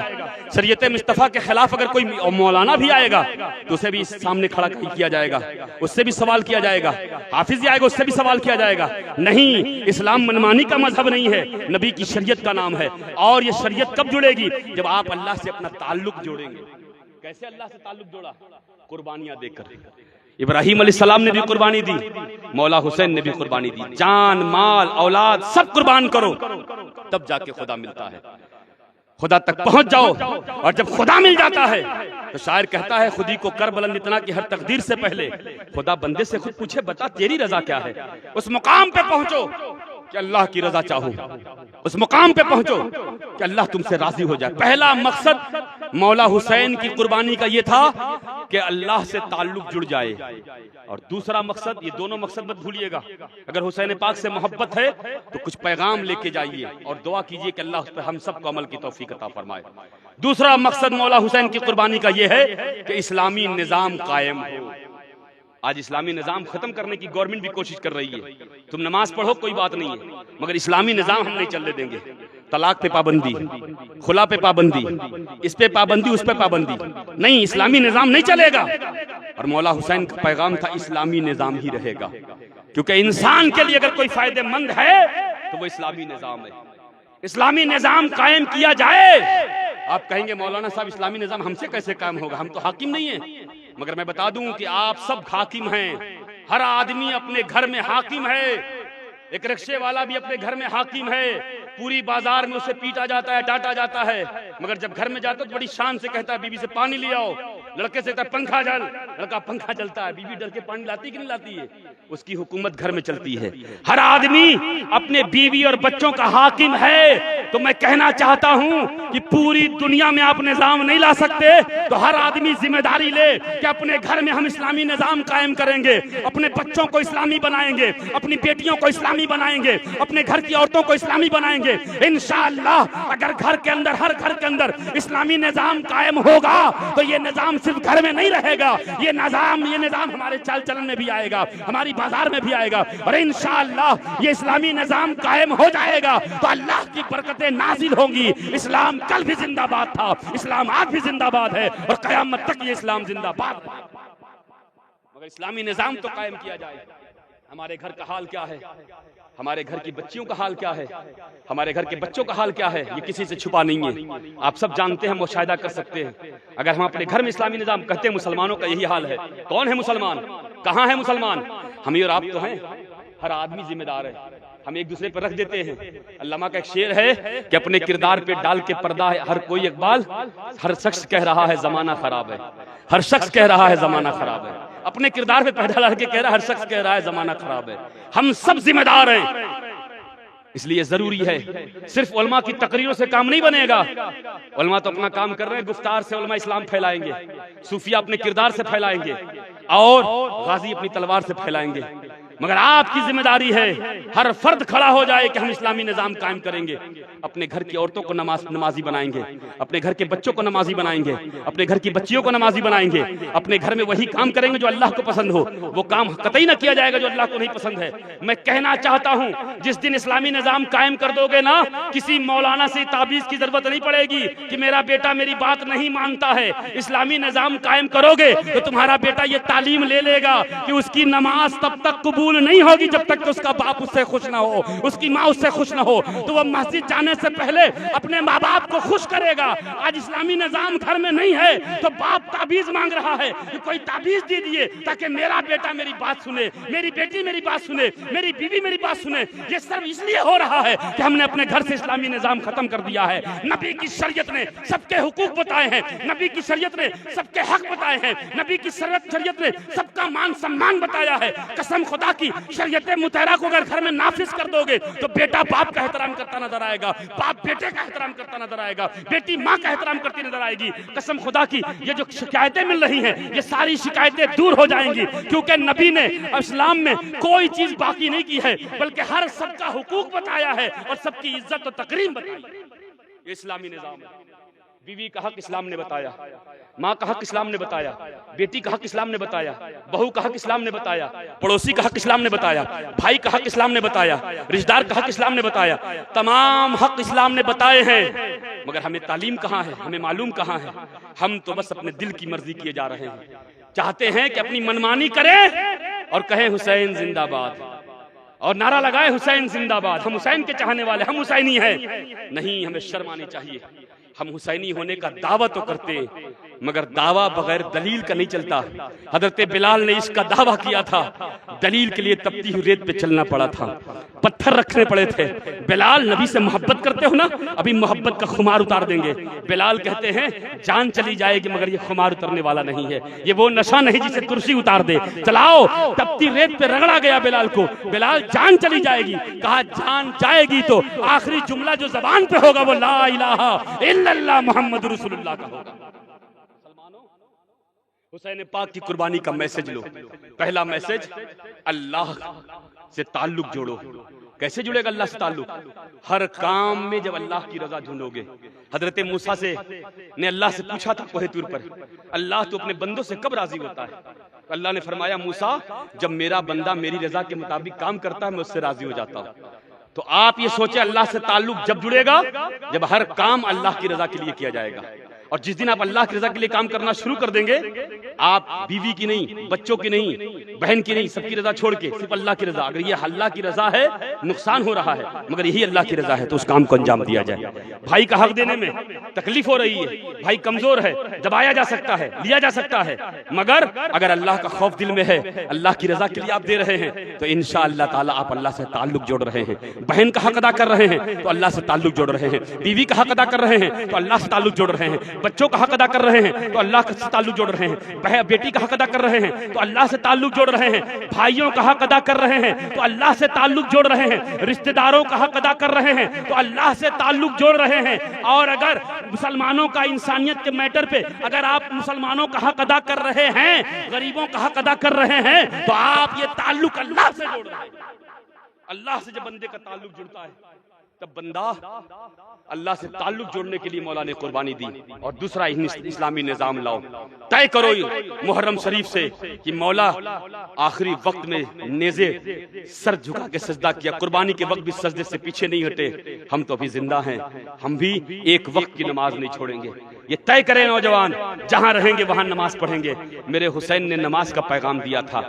شریعت مصطفیٰ کے خلاف اگر کوئی مولانا بھی آئے گا تو اسے بھی سامنے کھڑا کیا جائے گا، اس سے بھی سوال کیا جائے گا، حافظ آئے گا اس سے بھی سوال کیا جائے گا۔ نہیں، اسلام منمانی کا مذہب نہیں ہے، نبی کی شریعت کا نام ہے۔ اور یہ شریعت کب جڑے گی؟ جب آپ اللہ سے اپنا تعلق جوڑیں گے۔ کیسے اللہ سے تعلق جوڑا؟ قربانیاں دے کر۔ ابراہیم علیہ السلام نے بھی قربانی دی، مولا حسین نے بھی قربانی دی، جان مال اولاد سب قربان کرو، تب جا کے خدا ملتا ہے۔ خدا تک پہنچ جاؤ، اور جب خدا مل جاتا ہے تو شاعر کہتا ہے خودی کو کر بلند اتنا کہ ہر تقدیر سے پہلے خدا بندے سے خود پوچھے بتا تیری رضا کیا ہے۔ اس مقام پہ پہنچو کہ اللہ کی رضا چاہو، اس مقام پہ پہنچو کہ اللہ تم سے راضی ہو جائے۔ پہلا مقصد مولا حسین کی قربانی کا یہ تھا کہ اللہ سے تعلق جڑ جائے، اور دوسرا مقصد، یہ دونوں مقصد مت بھولیے گا، اگر حسین پاک سے محبت ہے تو کچھ پیغام لے کے جائیے اور دعا کیجئے کہ اللہ اس پہ ہم سب کو عمل کی توفیق عطا فرمائے۔ دوسرا مقصد مولا حسین کی قربانی کا یہ ہے کہ اسلامی نظام قائم ہو۔ آج اسلامی نظام ختم کرنے کی گورنمنٹ بھی کوشش کر رہی ہے، تم نماز پڑھو کوئی بات نہیں ہے، مگر اسلامی نظام ہم نہیں چلنے دیں گے۔ طلاق پہ پابندی، خلا پہ پابندی، اس پہ پابندی، اس پہ پابندی، نہیں، اسلامی نظام نہیں چلے گا۔ اور مولا حسین کا پیغام تھا اسلامی نظام ہی رہے گا، کیونکہ انسان کے لیے اگر کوئی فائدہ مند ہے تو وہ اسلامی نظام ہے۔ اسلامی نظام قائم کیا جائے۔ آپ کہیں گے مولانا صاحب اسلامی نظام ہم سے کیسے قائم ہوگا، ہم تو حاکم نہیں ہیں، مگر میں بتا دوں کہ آپ سب حاکم ہیں، ہر آدمی اپنے گھر میں حاکم ہے، ایک رکشے والا بھی اپنے گھر میں حاکم ہے، پوری بازار میں اسے پیٹا جاتا ہے، ڈانٹا جاتا ہے، مگر جب گھر میں جاتا ہے تو بڑی شان سے کہتا ہے بیوی سے پانی لے آؤ، لڑکے سے کہتا ہے پنکھا جل، لڑکا پنکھا جلتا ہے، بیوی ڈر کے پانی لاتی کہ نہیں لاتی ہے؟ اس کی حکومت گھر میں چلتی ہے۔ ہر آدمی اپنے بیوی اور بچوں کا حاکم ہے۔ تو میں کہنا چاہتا ہوں کہ پوری دنیا میں آپ نظام نہیں لا سکتے، تو ہر آدمی ذمہ داری لے کہ اپنے گھر میں ہم اسلامی نظام قائم کریں گے، اپنے بچوں کو اسلامی بنائیں گے، اپنی بیٹیوں کو اسلامی بنائیں گے، اپنے گھر کی عورتوں کو اسلامی بنائیں گے۔ انشاءاللہ اگر گھر کے اندر، ہر گھر کے اندر اسلامی نظام قائم ہوگا تو یہ نظام صرف گھر میں نہیں رہے گا، یہ نظام ہمارے چال چلن میں بھی آئے گا، ہماری بازار میں بھی آئے گا، اور انشاءاللہ یہ اسلامی نظام قائم ہو جائے گا تو اللہ کی برکتیں نازل ہوں گی۔ اسلام کل بھی زندہ باد تھا، اسلام آج بھی زندہ باد ہے، اور قیامت تک یہ اسلام زندہ باد ہے، مگر اسلامی نظام تو قائم کیا جائے۔ ہمارے گھر کا حال کیا ہے، ہمارے گھر کی بچیوں کا حال کیا ہے، ہمارے گھر کے بچوں کا حال کیا ہے، یہ کسی سے چھپا نہیں ہے، آپ سب جانتے ہیں، مشاہدہ کر سکتے ہیں۔ اگر ہم اپنے گھر میں اسلامی نظام کہتے ہیں، مسلمانوں کا یہی حال ہے۔ کون ہے مسلمان؟ کہاں ہے مسلمان؟ ہم ہی اور آپ تو ہیں، ہر آدمی ذمہ دار ہے، ہم ایک دوسرے پر رکھ دیتے ہیں۔ علامہ کا ایک شعر ہے کہ اپنے کردار پہ ڈال کے پردہ ہے ہر کوئی اقبال، ہر شخص کہہ رہا ہے زمانہ خراب ہے، ہر شخص کہہ رہا ہے زمانہ خراب ہے، اپنے کردار پہ پردہ ڈال کے کہہ رہا ہے ہر شخص کہہ رہا ہے زمانہ خراب ہے۔ ہم سب ذمہ دار ہیں، اس لیے ضروری ہے، صرف علماء کی تقریروں سے کام نہیں بنے گا۔ علماء تو اپنا کام کر رہے ہیں، گفتار سے علماء اسلام پھیلائیں گے، صوفیہ اپنے کردار سے پھیلائیں گے، اور غازی اپنی تلوار سے پھیلائیں گے، مگر آپ کی ذمہ داری ہے ہر فرد کھڑا ہو جائے کہ ہم اسلامی نظام قائم کریں گے، اپنے گھر کی عورتوں کو نمازی بنائیں گے، اپنے گھر کے بچوں کو نمازی بنائیں گے، اپنے گھر کی بچیوں کو نمازی بنائیں گے، اپنے گھر میں وہی کام کریں گے جو اللہ کو پسند ہو، وہ کام قطعی نہ کیا جائے گا جو اللہ کو نہیں پسند ہے۔ میں کہنا چاہتا ہوں جس دن اسلامی نظام قائم کر دو گے نا، کسی مولانا سے تعویذ کی ضرورت نہیں پڑے گی کہ میرا بیٹا میری بات نہیں مانتا ہے۔ اسلامی نظام قائم کرو گے تو تمہارا بیٹا یہ تعلیم لے لے گا کہ اس کی نماز تب تک قبول نہیں ہوگی جب تک کہ اس کا باپ اس سے خوش نہ ہو، اس کی ماں اس سے خوش نہ ہو، تو وہ مسجد جانے سے پہلے اپنے ماں باپ کو خوش کرے گا۔ آج اسلامی نظام گھر میں نہیں ہے تو باپ تعویذ مانگ رہا ہے کہ کوئی تعویذ دے دیے تاکہ میرا بیٹا میری بات سنے، میری بیٹی میری بات سنے، میری بیوی میری بات سنے۔ یہ صرف اس لیے ہو رہا ہے کہ ہم نے اپنے گھر سے اسلامی نظام ختم کر دیا ہے۔ نبی کی شریعت نے سب کے حقوق بتائے ہیں، نبی کی شریعت نے سب کے حق بتائے ہیں، نبی کی شریعت نے سب کا مان سمان بتایا ہے۔ قسم خدا کی شریعت مطہرہ کو اگر گھر میں نافذ کر دو گے تو بیٹا باپ کا احترام کرتا نظر آئے گا، باپ بیٹے کا احترام کرتا نظر آئے گا، بیٹی ماں کا احترام کرتی نظر آئے گی۔ قسم خدا کی یہ جو شکایتیں مل رہی ہیں یہ ساری شکایتیں دور ہو جائیں گی، کیونکہ نبی نے اسلام میں کوئی چیز باقی نہیں کی ہے بلکہ ہر سب کا حقوق بتایا ہے اور سب کی عزت و تکریم بتائی ہے۔ یہ اسلامی نظام ہے۔ بیوی کا حق اسلام نے بتایا، ماں کا حق اسلام نے بتایا، بیٹی کا حق اسلام نے بتایا، بہو کا حق اسلام نے بتایا، پڑوسی کا حق اسلام نے بتایا، بھائی کا حق اسلام نے بتایا، رشتہ دار کا حق اسلام نے بتایا۔ تمام حق اسلام نے بتائے ہیں، مگر ہمیں تعلیم کہاں ہے، ہمیں معلوم کہاں ہے؟ ہم تو بس اپنے دل کی مرضی کیے جا رہے ہیں، چاہتے ہیں کہ اپنی منمانی کریں اور کہیں حسین زندہ باد اور نعرہ لگائے حسین زندہ باد، ہم حسین کے چاہنے والے، ہم حسینی ہیں۔ نہیں، ہمیں شرم آنی چاہیے۔ ہم حسینی ہونے کا دعویٰ تو کرتے مگر دعویٰ بغیر دلیل کا نہیں چلتا۔ حضرت بلال نے اس کا دعویٰ کیا تھا، دلیل کے لیے تپتی ہوئی ریت پہ چلنا پڑا تھا، پتھر رکھنے پڑے تھے۔ بلال نبی سے محبت کرتے ہو نا، ابھی محبت کا خمار اتار دیں گے۔ بلال کہتے ہیں جان چلی جائے گی مگر یہ خمار اترنے والا نہیں ہے، یہ وہ نشہ نہیں جسے کرسی اتار دے۔ چلاؤ، تپتی ریت پہ رگڑا گیا بلال کو، بلال جان چلی جائے گی، کہا جان جائے گی تو آخری جملہ جو زبان پہ ہوگا وہ لا الہ الا اللہ محمد رسول اللہ کا ہوگا۔ حسین پاک کی قربانی کا میسج لو۔ پہلا میسج، اللہ سے تعلق جوڑو۔ کیسے جڑے گا اللہ سے تعلق؟ ہر کام میں جب اللہ کی رضا ڈھونڈو گے۔ حضرت موسیٰ نے اللہ سے پوچھا تھا کوہ طور پر، اللہ تو اپنے بندوں سے کب راضی ہوتا ہے؟ اللہ نے فرمایا موسیٰ جب میرا بندہ میری رضا کے مطابق کام کرتا ہے میں اس سے راضی ہو جاتا ہوں۔ تو آپ یہ سوچیں اللہ سے تعلق جب جڑے گا جب ہر کام اللہ کی رضا کے لیے کیا جائے گا، اور جس دن آپ اللہ کی رضا کے لیے کام کرنا شروع کر دیں گے، آپ بیوی کی نہیں، بچوں کی نہیں، بہن کی نہیں، سب کی رضا چھوڑ کے صرف اللہ کی رضا، اگر یہ اللہ کی رضا ہے نقصان ہو رہا ہے مگر یہی اللہ کی رضا ہے تو اس کام کو انجام دیا جائے۔ بھائی کا حق دینے میں تکلیف ہو رہی ہے، بھائی کمزور ہے، دبایا جا سکتا ہے، لیا جا سکتا ہے، مگر اگر اللہ کا خوف دل میں ہے، اللہ کی رضا کے لیے آپ دے رہے ہیں تو انشاءاللہ تعالیٰ آپ اللہ سے تعلق جوڑ رہے ہیں۔ بہن کا حق ادا کر رہے ہیں تو اللہ سے تعلق جوڑ رہے ہیں، بیوی کا حق ادا کر رہے ہیں تو اللہ سے تعلق جوڑ رہے ہیں، بچوں کا حق ادا کر رہے ہیں تو اللہ سے تعلق جوڑ رہے ہیں، بیٹی کا حق ادا کر رہے ہیں تو اللہ سے تعلق جوڑ رہے ہیں، بھائیوں کا حق ادا کر رہے ہیں تو اللہ سے تعلق جوڑ رہے ہیں، رشتہ داروں کا حق ادا کر رہے ہیں تو اللہ سے تعلق جوڑ رہے ہیں۔ اور اگر مسلمانوں کا انسانیت کے میٹر پہ اگر آپ مسلمانوں کا حق ادا کر رہے ہیں، غریبوں کا حق ادا کر رہے ہیں تو آپ یہ تعلق اللہ سے جوڑ رہے ہیں۔ اللہ سے جب بندے کا تعلق جڑتا ہے تب بندہ اللہ سے تعلق جوڑنے کے لیے مولا نے قربانی دی۔ اور دوسرا اسلامی نظام لاؤ، طے کرو محرم شریف سے کہ مولا آخری وقت میں نیزے سر جھکا کے سجدہ کیا، قربانی کے وقت بھی سجدے سے پیچھے نہیں ہٹے، ہم تو ابھی زندہ ہیں، ہم بھی ایک وقت کی نماز نہیں چھوڑیں گے۔ یہ طے کریں نوجوان، جہاں رہیں گے وہاں نماز پڑھیں گے۔ میرے حسین نے نماز کا پیغام دیا تھا،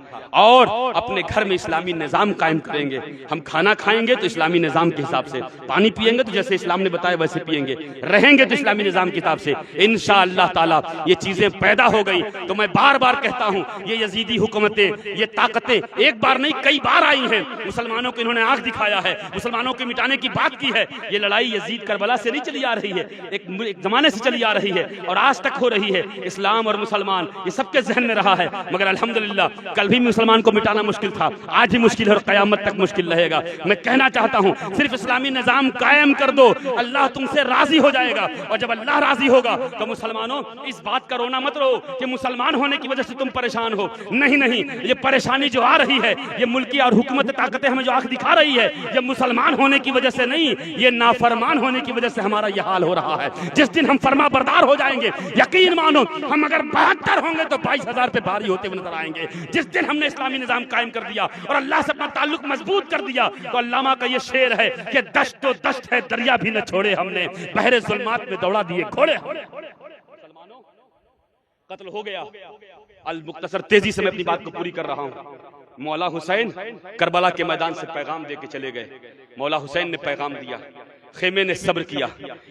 اور اپنے گھر میں اسلامی نظام قائم کریں گے۔ ہم کھانا کھائیں گے تو اسلامی نظام کے حساب سے، پانی پیئیں گے تو جیسے اسلام نے بتایا ویسے پیئیں گے، رہیں گے تو اسلامی نظام کے حساب سے۔ انشاءاللہ تعالی یہ چیزیں پیدا ہو گئی تو میں بار بار کہتا ہوں یہ یزیدی حکومتیں، یہ طاقتیں ایک بار نہیں کئی بار آئی ہیں، مسلمانوں کو انہوں نے آنکھ دکھایا ہے، مسلمانوں کو مٹانے کی بات کی ہے۔ یہ لڑائی یزید کربلا سے نہیں چلی آ رہی ہے، ایک زمانے سے چلی آ رہی ہے۔ رہی ہے اور آج تک ہو رہی ہے. اسلام اور مسلمان یہ سب کے ذہن میں رہا ہے, مگر الحمدللہ کل بھی مسلمان کو مٹانا مشکل تھا, آج بھی مشکل ہے اور قیامت تک مشکل رہے گا. میں کہنا چاہتا ہوں صرف اسلامی نظام قائم کر دو, اللہ تم سے راضی ہو جائے گا, اور جب اللہ راضی ہوگا تو مسلمانوں اس بات کا رونا مت رو کہ مسلمان ہونے کی وجہ سے تم پریشان ہو. نہیں نہیں, یہ پریشانی جو آ رہی ہے, یہ ملکی اور حکومت طاقتیں ہمیں جو آنکھ دکھا رہی ہے, یہ مسلمان ہونے کی وجہ سے نہیں, یہ نافرمان ہونے کی وجہ سے ہمارا یہ حال ہو رہا ہے. جس دن ہم فرما بردار ہو جائیں گے, یقین مانو ہم اگر 72 ہوں گے تو 22,000 پہ بھاری ہوتے ہوئے نظر آئیں گے. جس دن ہم نے اسلامی نظام قائم کر دیا اور اللہ سے اپنا تعلق مضبوط کر دیا, تو علامہ کا یہ شعر ہے کہ دشت و دشت ہے دریا بھی نہ چھوڑے ہم نے, بحر ظلمات میں دوڑا دیے گھوڑے. قتل ہو گیا. المختصر تیزی سے میں اپنی بات کو پوری کر رہا ہوں. مولا حسین کربلا کے میدان سے پیغام دے کے چلے گئے. مولا حسین نے پیغام دیا, خیمے نے صبر کیا,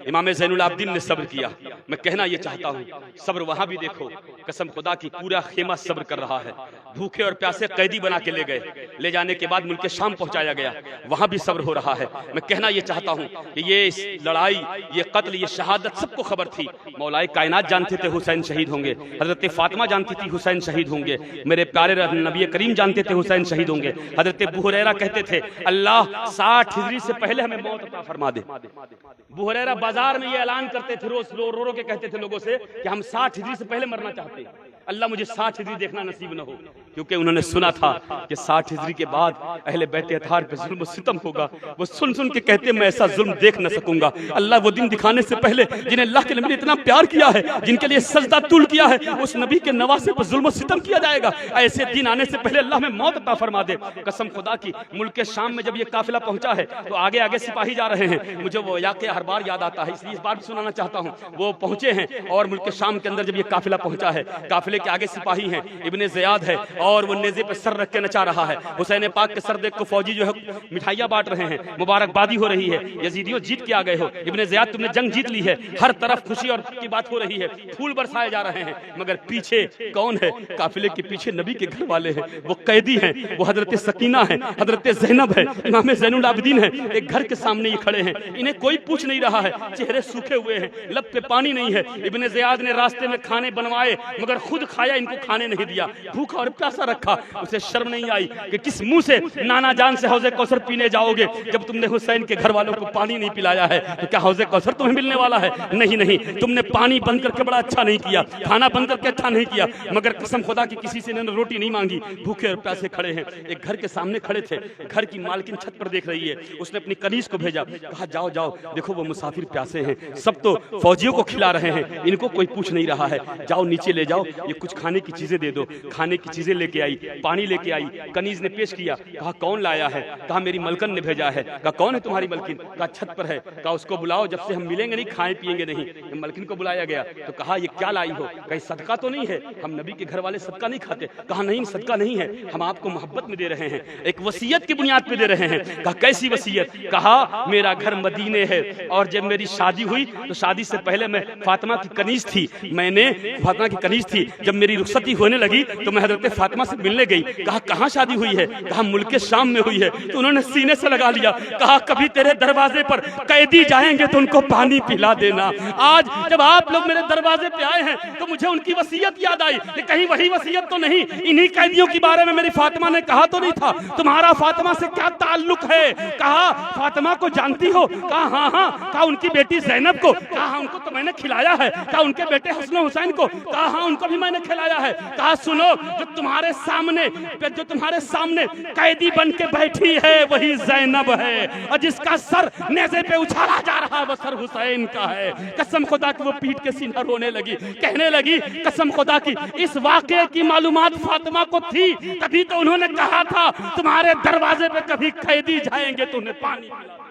امام زین العابدین نے صبر کیا. میں کہنا یہ چاہتا ہوں صبر وہاں بھی دیکھو, قسم خدا کی پورا خیمہ صبر کر رہا ہے. بھوکے اور پیاسے قیدی بنا کے لے گئے, لے جانے کے بعد ملک شام پہنچایا گیا, وہاں بھی صبر ہو رہا ہے. میں کہنا یہ چاہتا ہوں کہ یہ لڑائی, یہ قتل, یہ شہادت سب کو خبر تھی. مولا کائنات جانتے تھے حسین شہید ہوں گے, حضرت فاطمہ جانتی تھی حسین شہید ہوں گے, میرے پیارے نبی کریم جانتے تھے حسین شہید ہوں گے. حضرت ابو ہریرہ کہتے تھے اللہ 60 ہجری سے پہلے ہمیں موت عطا فرما دے. ابو ہریرہ بازار میں یہ اعلان کرتے تھے, روز رو رو کے کہتے تھے لوگوں سے کہ ہم 60 ہجری سے پہلے مرنا چاہتے ہیں, اللہ مجھے 60 ہجری دیکھنا نصیب نہ ہو. کیونکہ انہوں نے سنا تھا کہ 60 ہجری کے بعد اہل بیت اطہار پہ ظلم و ستم ہوگا. وہ سن سن کے کہتے میں ایسا ظلم دیکھ نہ سکوں گا. اللہ وہ دن دکھانے سے پہلے جنہیں اللہ کے نبی نے اتنا پیار کیا ہے, جن کے لیے سجدہ طول کیا ہے, اس نبی کے نواسے پر ظلم و ستم کیا جائے گا. ایسے دن آنے سے پہلے اللہ میں موت عطا فرما دے. قسم خدا کی ملک شام میں جب یہ قافلہ پہنچا ہے تو آگے آگے سپاہی جا رہے ہیں. مجھے وہ واقعہ ہر بار یاد آتا ہے, اس لیے اس بار بھی سنانا چاہتا ہوں. وہ پہنچے ہیں اور ملک شام کے اندر جب یہ قافلہ پہنچا ہے, قافلے کے آگے سپاہی ہیں, ابن زیاد ہے اور وہ نیزے پہ سر رکھ کے نچا رہا ہے. حسین پاک کے سر دیکھ کو فوجی جو ہے مٹھائیاں بانٹ رہے ہیں, مبارکبادی ہو رہی ہے, یزیدیوں جیت کے آ گئے ہو, ابن زیاد تم نے جنگ جیت لی ہے. ہر طرف خوشی اور کی بات ہو رہی ہے, پھول برسائے جا رہے ہیں. مگر پیچھے کون ہے؟ قافلے کے پیچھے نبی کے گھر والے ہیں, وہ قیدی ہیں, وہ حضرت سکینہ ہیں, حضرت زینب ہے, امام زین العابدین ہیں. ایک گھر کے سامنے یہ کھڑے ہیں, انہیں کوئی پوچھ نہیں رہا ہے, چہرے سوکھے ہوئے ہیں, لب پہ پانی نہیں ہے. ابن زیاد نے راستے میں کھانے بنوائے مگر خود کھایا, ان کو کھانے نہیں دیا. بھوکا اور پیاسا رکھا. اسے شرم نہیں آئی کہ کس منہ سے نانا جان سے حوض کوثر پینے جاؤ گے جب تم نے حسین کے گھر والوں کو پانی نہیں پلایا ہے؟ تو کیا حوض کوثر تمہیں ملنے والا ہے؟ نہیں نہیں, تم نے پانی بند کر کے بڑا اچھا نہیں کیا, کھانا بند کر کے اچھا نہیں کیا. مگر قسم خدا کی کسی سے نے روٹی نہیں مانگی. بھوکے اور پیاسے کھڑے ہیں, ایک گھر کے سامنے کھڑے تھے. گھر کی مالکن چھت پر دیکھ رہی ہے. اس نے اپنی کنیز کو بھیجا, کہا جاؤ جاؤ دیکھو وہ مسافر پیاسے ہیں, سب تو فوجیوں کو کھلا رہے ہیں, ان کو کوئی پوچھ نہیں رہا ہے. جاؤ نیچے لے جاؤ, یہ کچھ کھانے کی چیزیں دے دو. کھانے کی چیزیں لے کے آئی, پانی لے کے آئی. کنیز نے پیش کیا, کہا کون لایا ہے؟ کہا میری ملکن نے بھیجا ہے. کہا کون ہے تمہاری ملکن؟ کہا چھت پر ہے. کہا اس کو بلاؤ, جب سے ہم ملیں گے نہیں کھائیں پیئیں گے نہیں. ملکن کو بلایا گیا تو کہا یہ کیا لائی ہو؟ کہیں صدقہ تو نہیں ہے؟ ہم نبی کے گھر والے صدقہ نہیں کھاتے. کہا نہیں صدقہ نہیں ہے, ہم آپ کو محبت میں دے رہے ہیں, ایک وصیت کی بنیاد پہ دے رہے ہیں. کہا کیسی وصیت؟ کہا میرا گھر مدینے ہے اور جب میری شادی ہوئی تو شادی سے پہلے میں فاطمہ کی کنیز تھی, میں نے فاطمہ کی کنیز تھی, جب میری رخصتی ہونے لگی تو میں حضرت فاطمہ سے ملنے گئی. کہا کہاں شادی ہوئی ہے؟ کہا ملک شام میں ہوئی ہے. تو انہوں نے سینے سے لگا لیا. کہا کبھی تیرے دروازے پر قیدی جائیں گے تو ان کو پانی پلا دینا. آج جب آپ لوگ میرے دروازے پہ آئے ہیں تو مجھے ان کی وصیت یاد آئی کہ کہیں وہی وصیت تو نہیں, انہی قیدیوں کے بارے میں میری فاطمہ نے کہا تو نہیں تھا تمہارا فاطمہ سے کیا تعلق ہے؟ کہا فاطمہ کو جانتی ہو؟ کہا ہاں ہاں. کہا ان کی بیٹی زینب کو؟ کہا ہاں ان کو تو میں نے کھلایا ہے. کہا ان کے بیٹے حسن و حسین کو؟ کہا ہاں ان کو بھی میں نے کھلایا ہے. کہا سنو, جو تمہارے سامنے قیدی بن کے بیٹھی ہے وہی زینب ہے, اور جس کا سر نیزے پہ اچھالا جا رہا ہے وہ سر حسین کا ہے. قسم خدا کی وہ پیٹ کے سینہ رونے لگی, کہنے لگی قسم خدا کی اس واقعے کی معلومات فاطمہ کو تھی, تبھی تو انہوں نے کہا تھا تمہارے دروازے پہ کبھی قیدی جائیں گے تو انہیں پانی پلا.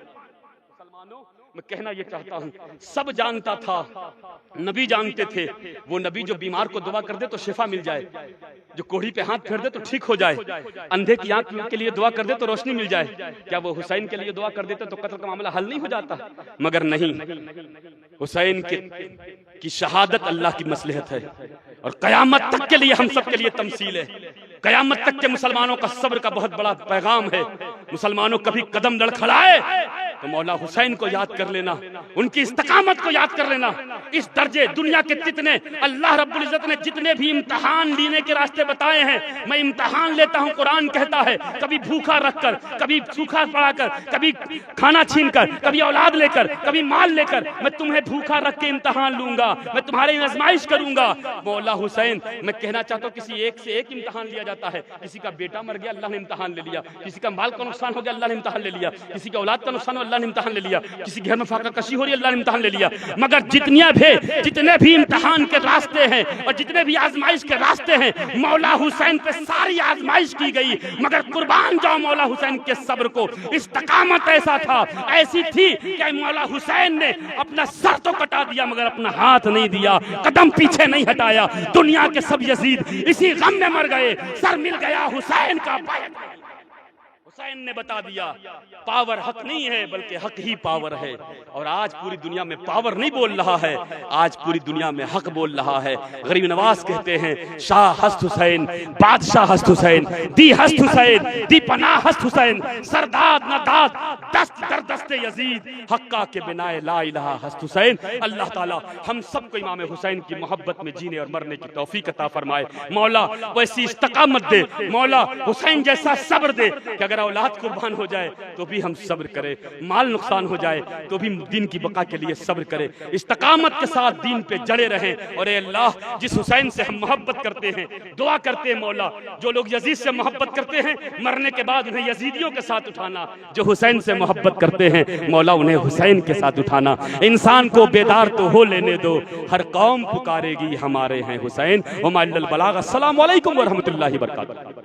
میں کہنا یہ چاہتا ہوں سب جانتا تھا, نبی جانتے تھے, وہ نبی جو بیمار کو دعا کر دے تو شفا مل جائے, جو کوڑھی پہ ہاتھ پھیر دے تو ٹھیک ہو جائے, اندھے کی آنکھ کے لیے دعا کر دے تو روشنی مل جائے. کیا وہ حسین کے لیے دعا کر دیتے تو قتل کا معاملہ حل نہیں ہو جاتا؟ مگر نہیں, حسین کی شہادت اللہ کی مصلحت ہے اور قیامت تک کے لیے ہم سب کے لیے تمثیل ہے. قیامت تک کے مسلمانوں کا صبر کا بہت بڑا پیغام ہے. مسلمانوں کبھی قدم لڑکھڑائے تو مولا حسین کو یاد کر لینا، ان کی استقامت کو یاد کر لینا۔ اس درجے دنیا کے کتنے اللہ رب العزت نے جتنے بھی امتحان لینے کے راستے بتائے ہیں، میں امتحان لیتا ہوں، قرآن کہتا ہے کبھی بھوکا رکھ کر، کبھی سوکھا پڑا کر، کبھی کھانا چھین کر، کبھی اولاد لے کر، کبھی مال لے کر، میں تمہیں بھوکا رکھ کے امتحان لوں گا، میں تمہاری آزمائش کروں گا۔ مولا حسین، میں کہنا چاہتا ہوں کسی ایک سے ایک امتحان لیا جاتا ہے، کسی کا بیٹا مر گیا اللہ نے امتحان لے لیا، کسی کا مال کا نقصان ہو گیا اللہ نے امتحان لے لیا، کسی کا اولاد کا نقصان ہو اللہ نے امتحان لے لیا، کسی گھر میں فاقہ کشی ہو رہی ہے اللہ نے امتحان لے لیا، مگر جتنے بھی امتحان کے راستے ہیں اور جتنے بھی آزمائش کے راستے ہیں، مولا حسین پہ ساری آزمائش کی گئی، مگر قربان جاؤ مولا حسین کے صبر کو۔ استقامت ایسا تھا، ایسی تھی کہ مولا حسین نے اپنا سر تو کٹا دیا مگر اپنا ہاتھ نہیں دیا، قدم پیچھے نہیں ہٹایا۔ دنیا کے سب یزید اسی غم میں مر گئے، سر مل گیا حسین کا بیعت۔ حسین نے بتا دیا پاور حق نہیں ہے بلکہ حق ہی پاور ہے، اور آج پوری دنیا میں پاور نہیں بول رہا ہے، آج پوری دنیا میں حق بول رہا ہے۔ غریب نواز کہتے ہیں شاہ ہست حسین، بادشاہ ہست حسین، دی ہست حسین، دی پناہ ہست حسین، سرداد نہ داد دست در دست یزید، حقہ کے بنا لا الہ ہست حسین۔ اللہ تعالی ہم سب کو امام حسین کی محبت میں جینے اور مرنے کی توفیق عطا فرمائے۔ مولا ویسی استقامت دے، مولا حسین جیسا صبر دے کہ اگر اولاد قربان ہو جائے تو بھی ہم صبر کرے، مال نقصان ہو جائے تو بھی دین کی بقا کے لیے صبر کرے، استقامت کے ساتھ دین پہ جڑے رہیں۔ اور اے اللہ جس حسین سے ہم محبت کرتے ہیں، دعا کرتے ہیں مولا جو لوگ یزید سے محبت کرتے ہیں مرنے کے بعد انہیں یزیدیوں کے ساتھ اٹھانا، جو حسین سے محبت کرتے ہیں مولا انہیں حسین کے ساتھ اٹھانا۔ انسان کو بیدار تو ہو لینے دو، ہر قوم پکارے گی ہمارے ہیں حسین۔ وما الا البلاغ۔ السلام علیکم ورحمۃ اللہ وبرکاتہ۔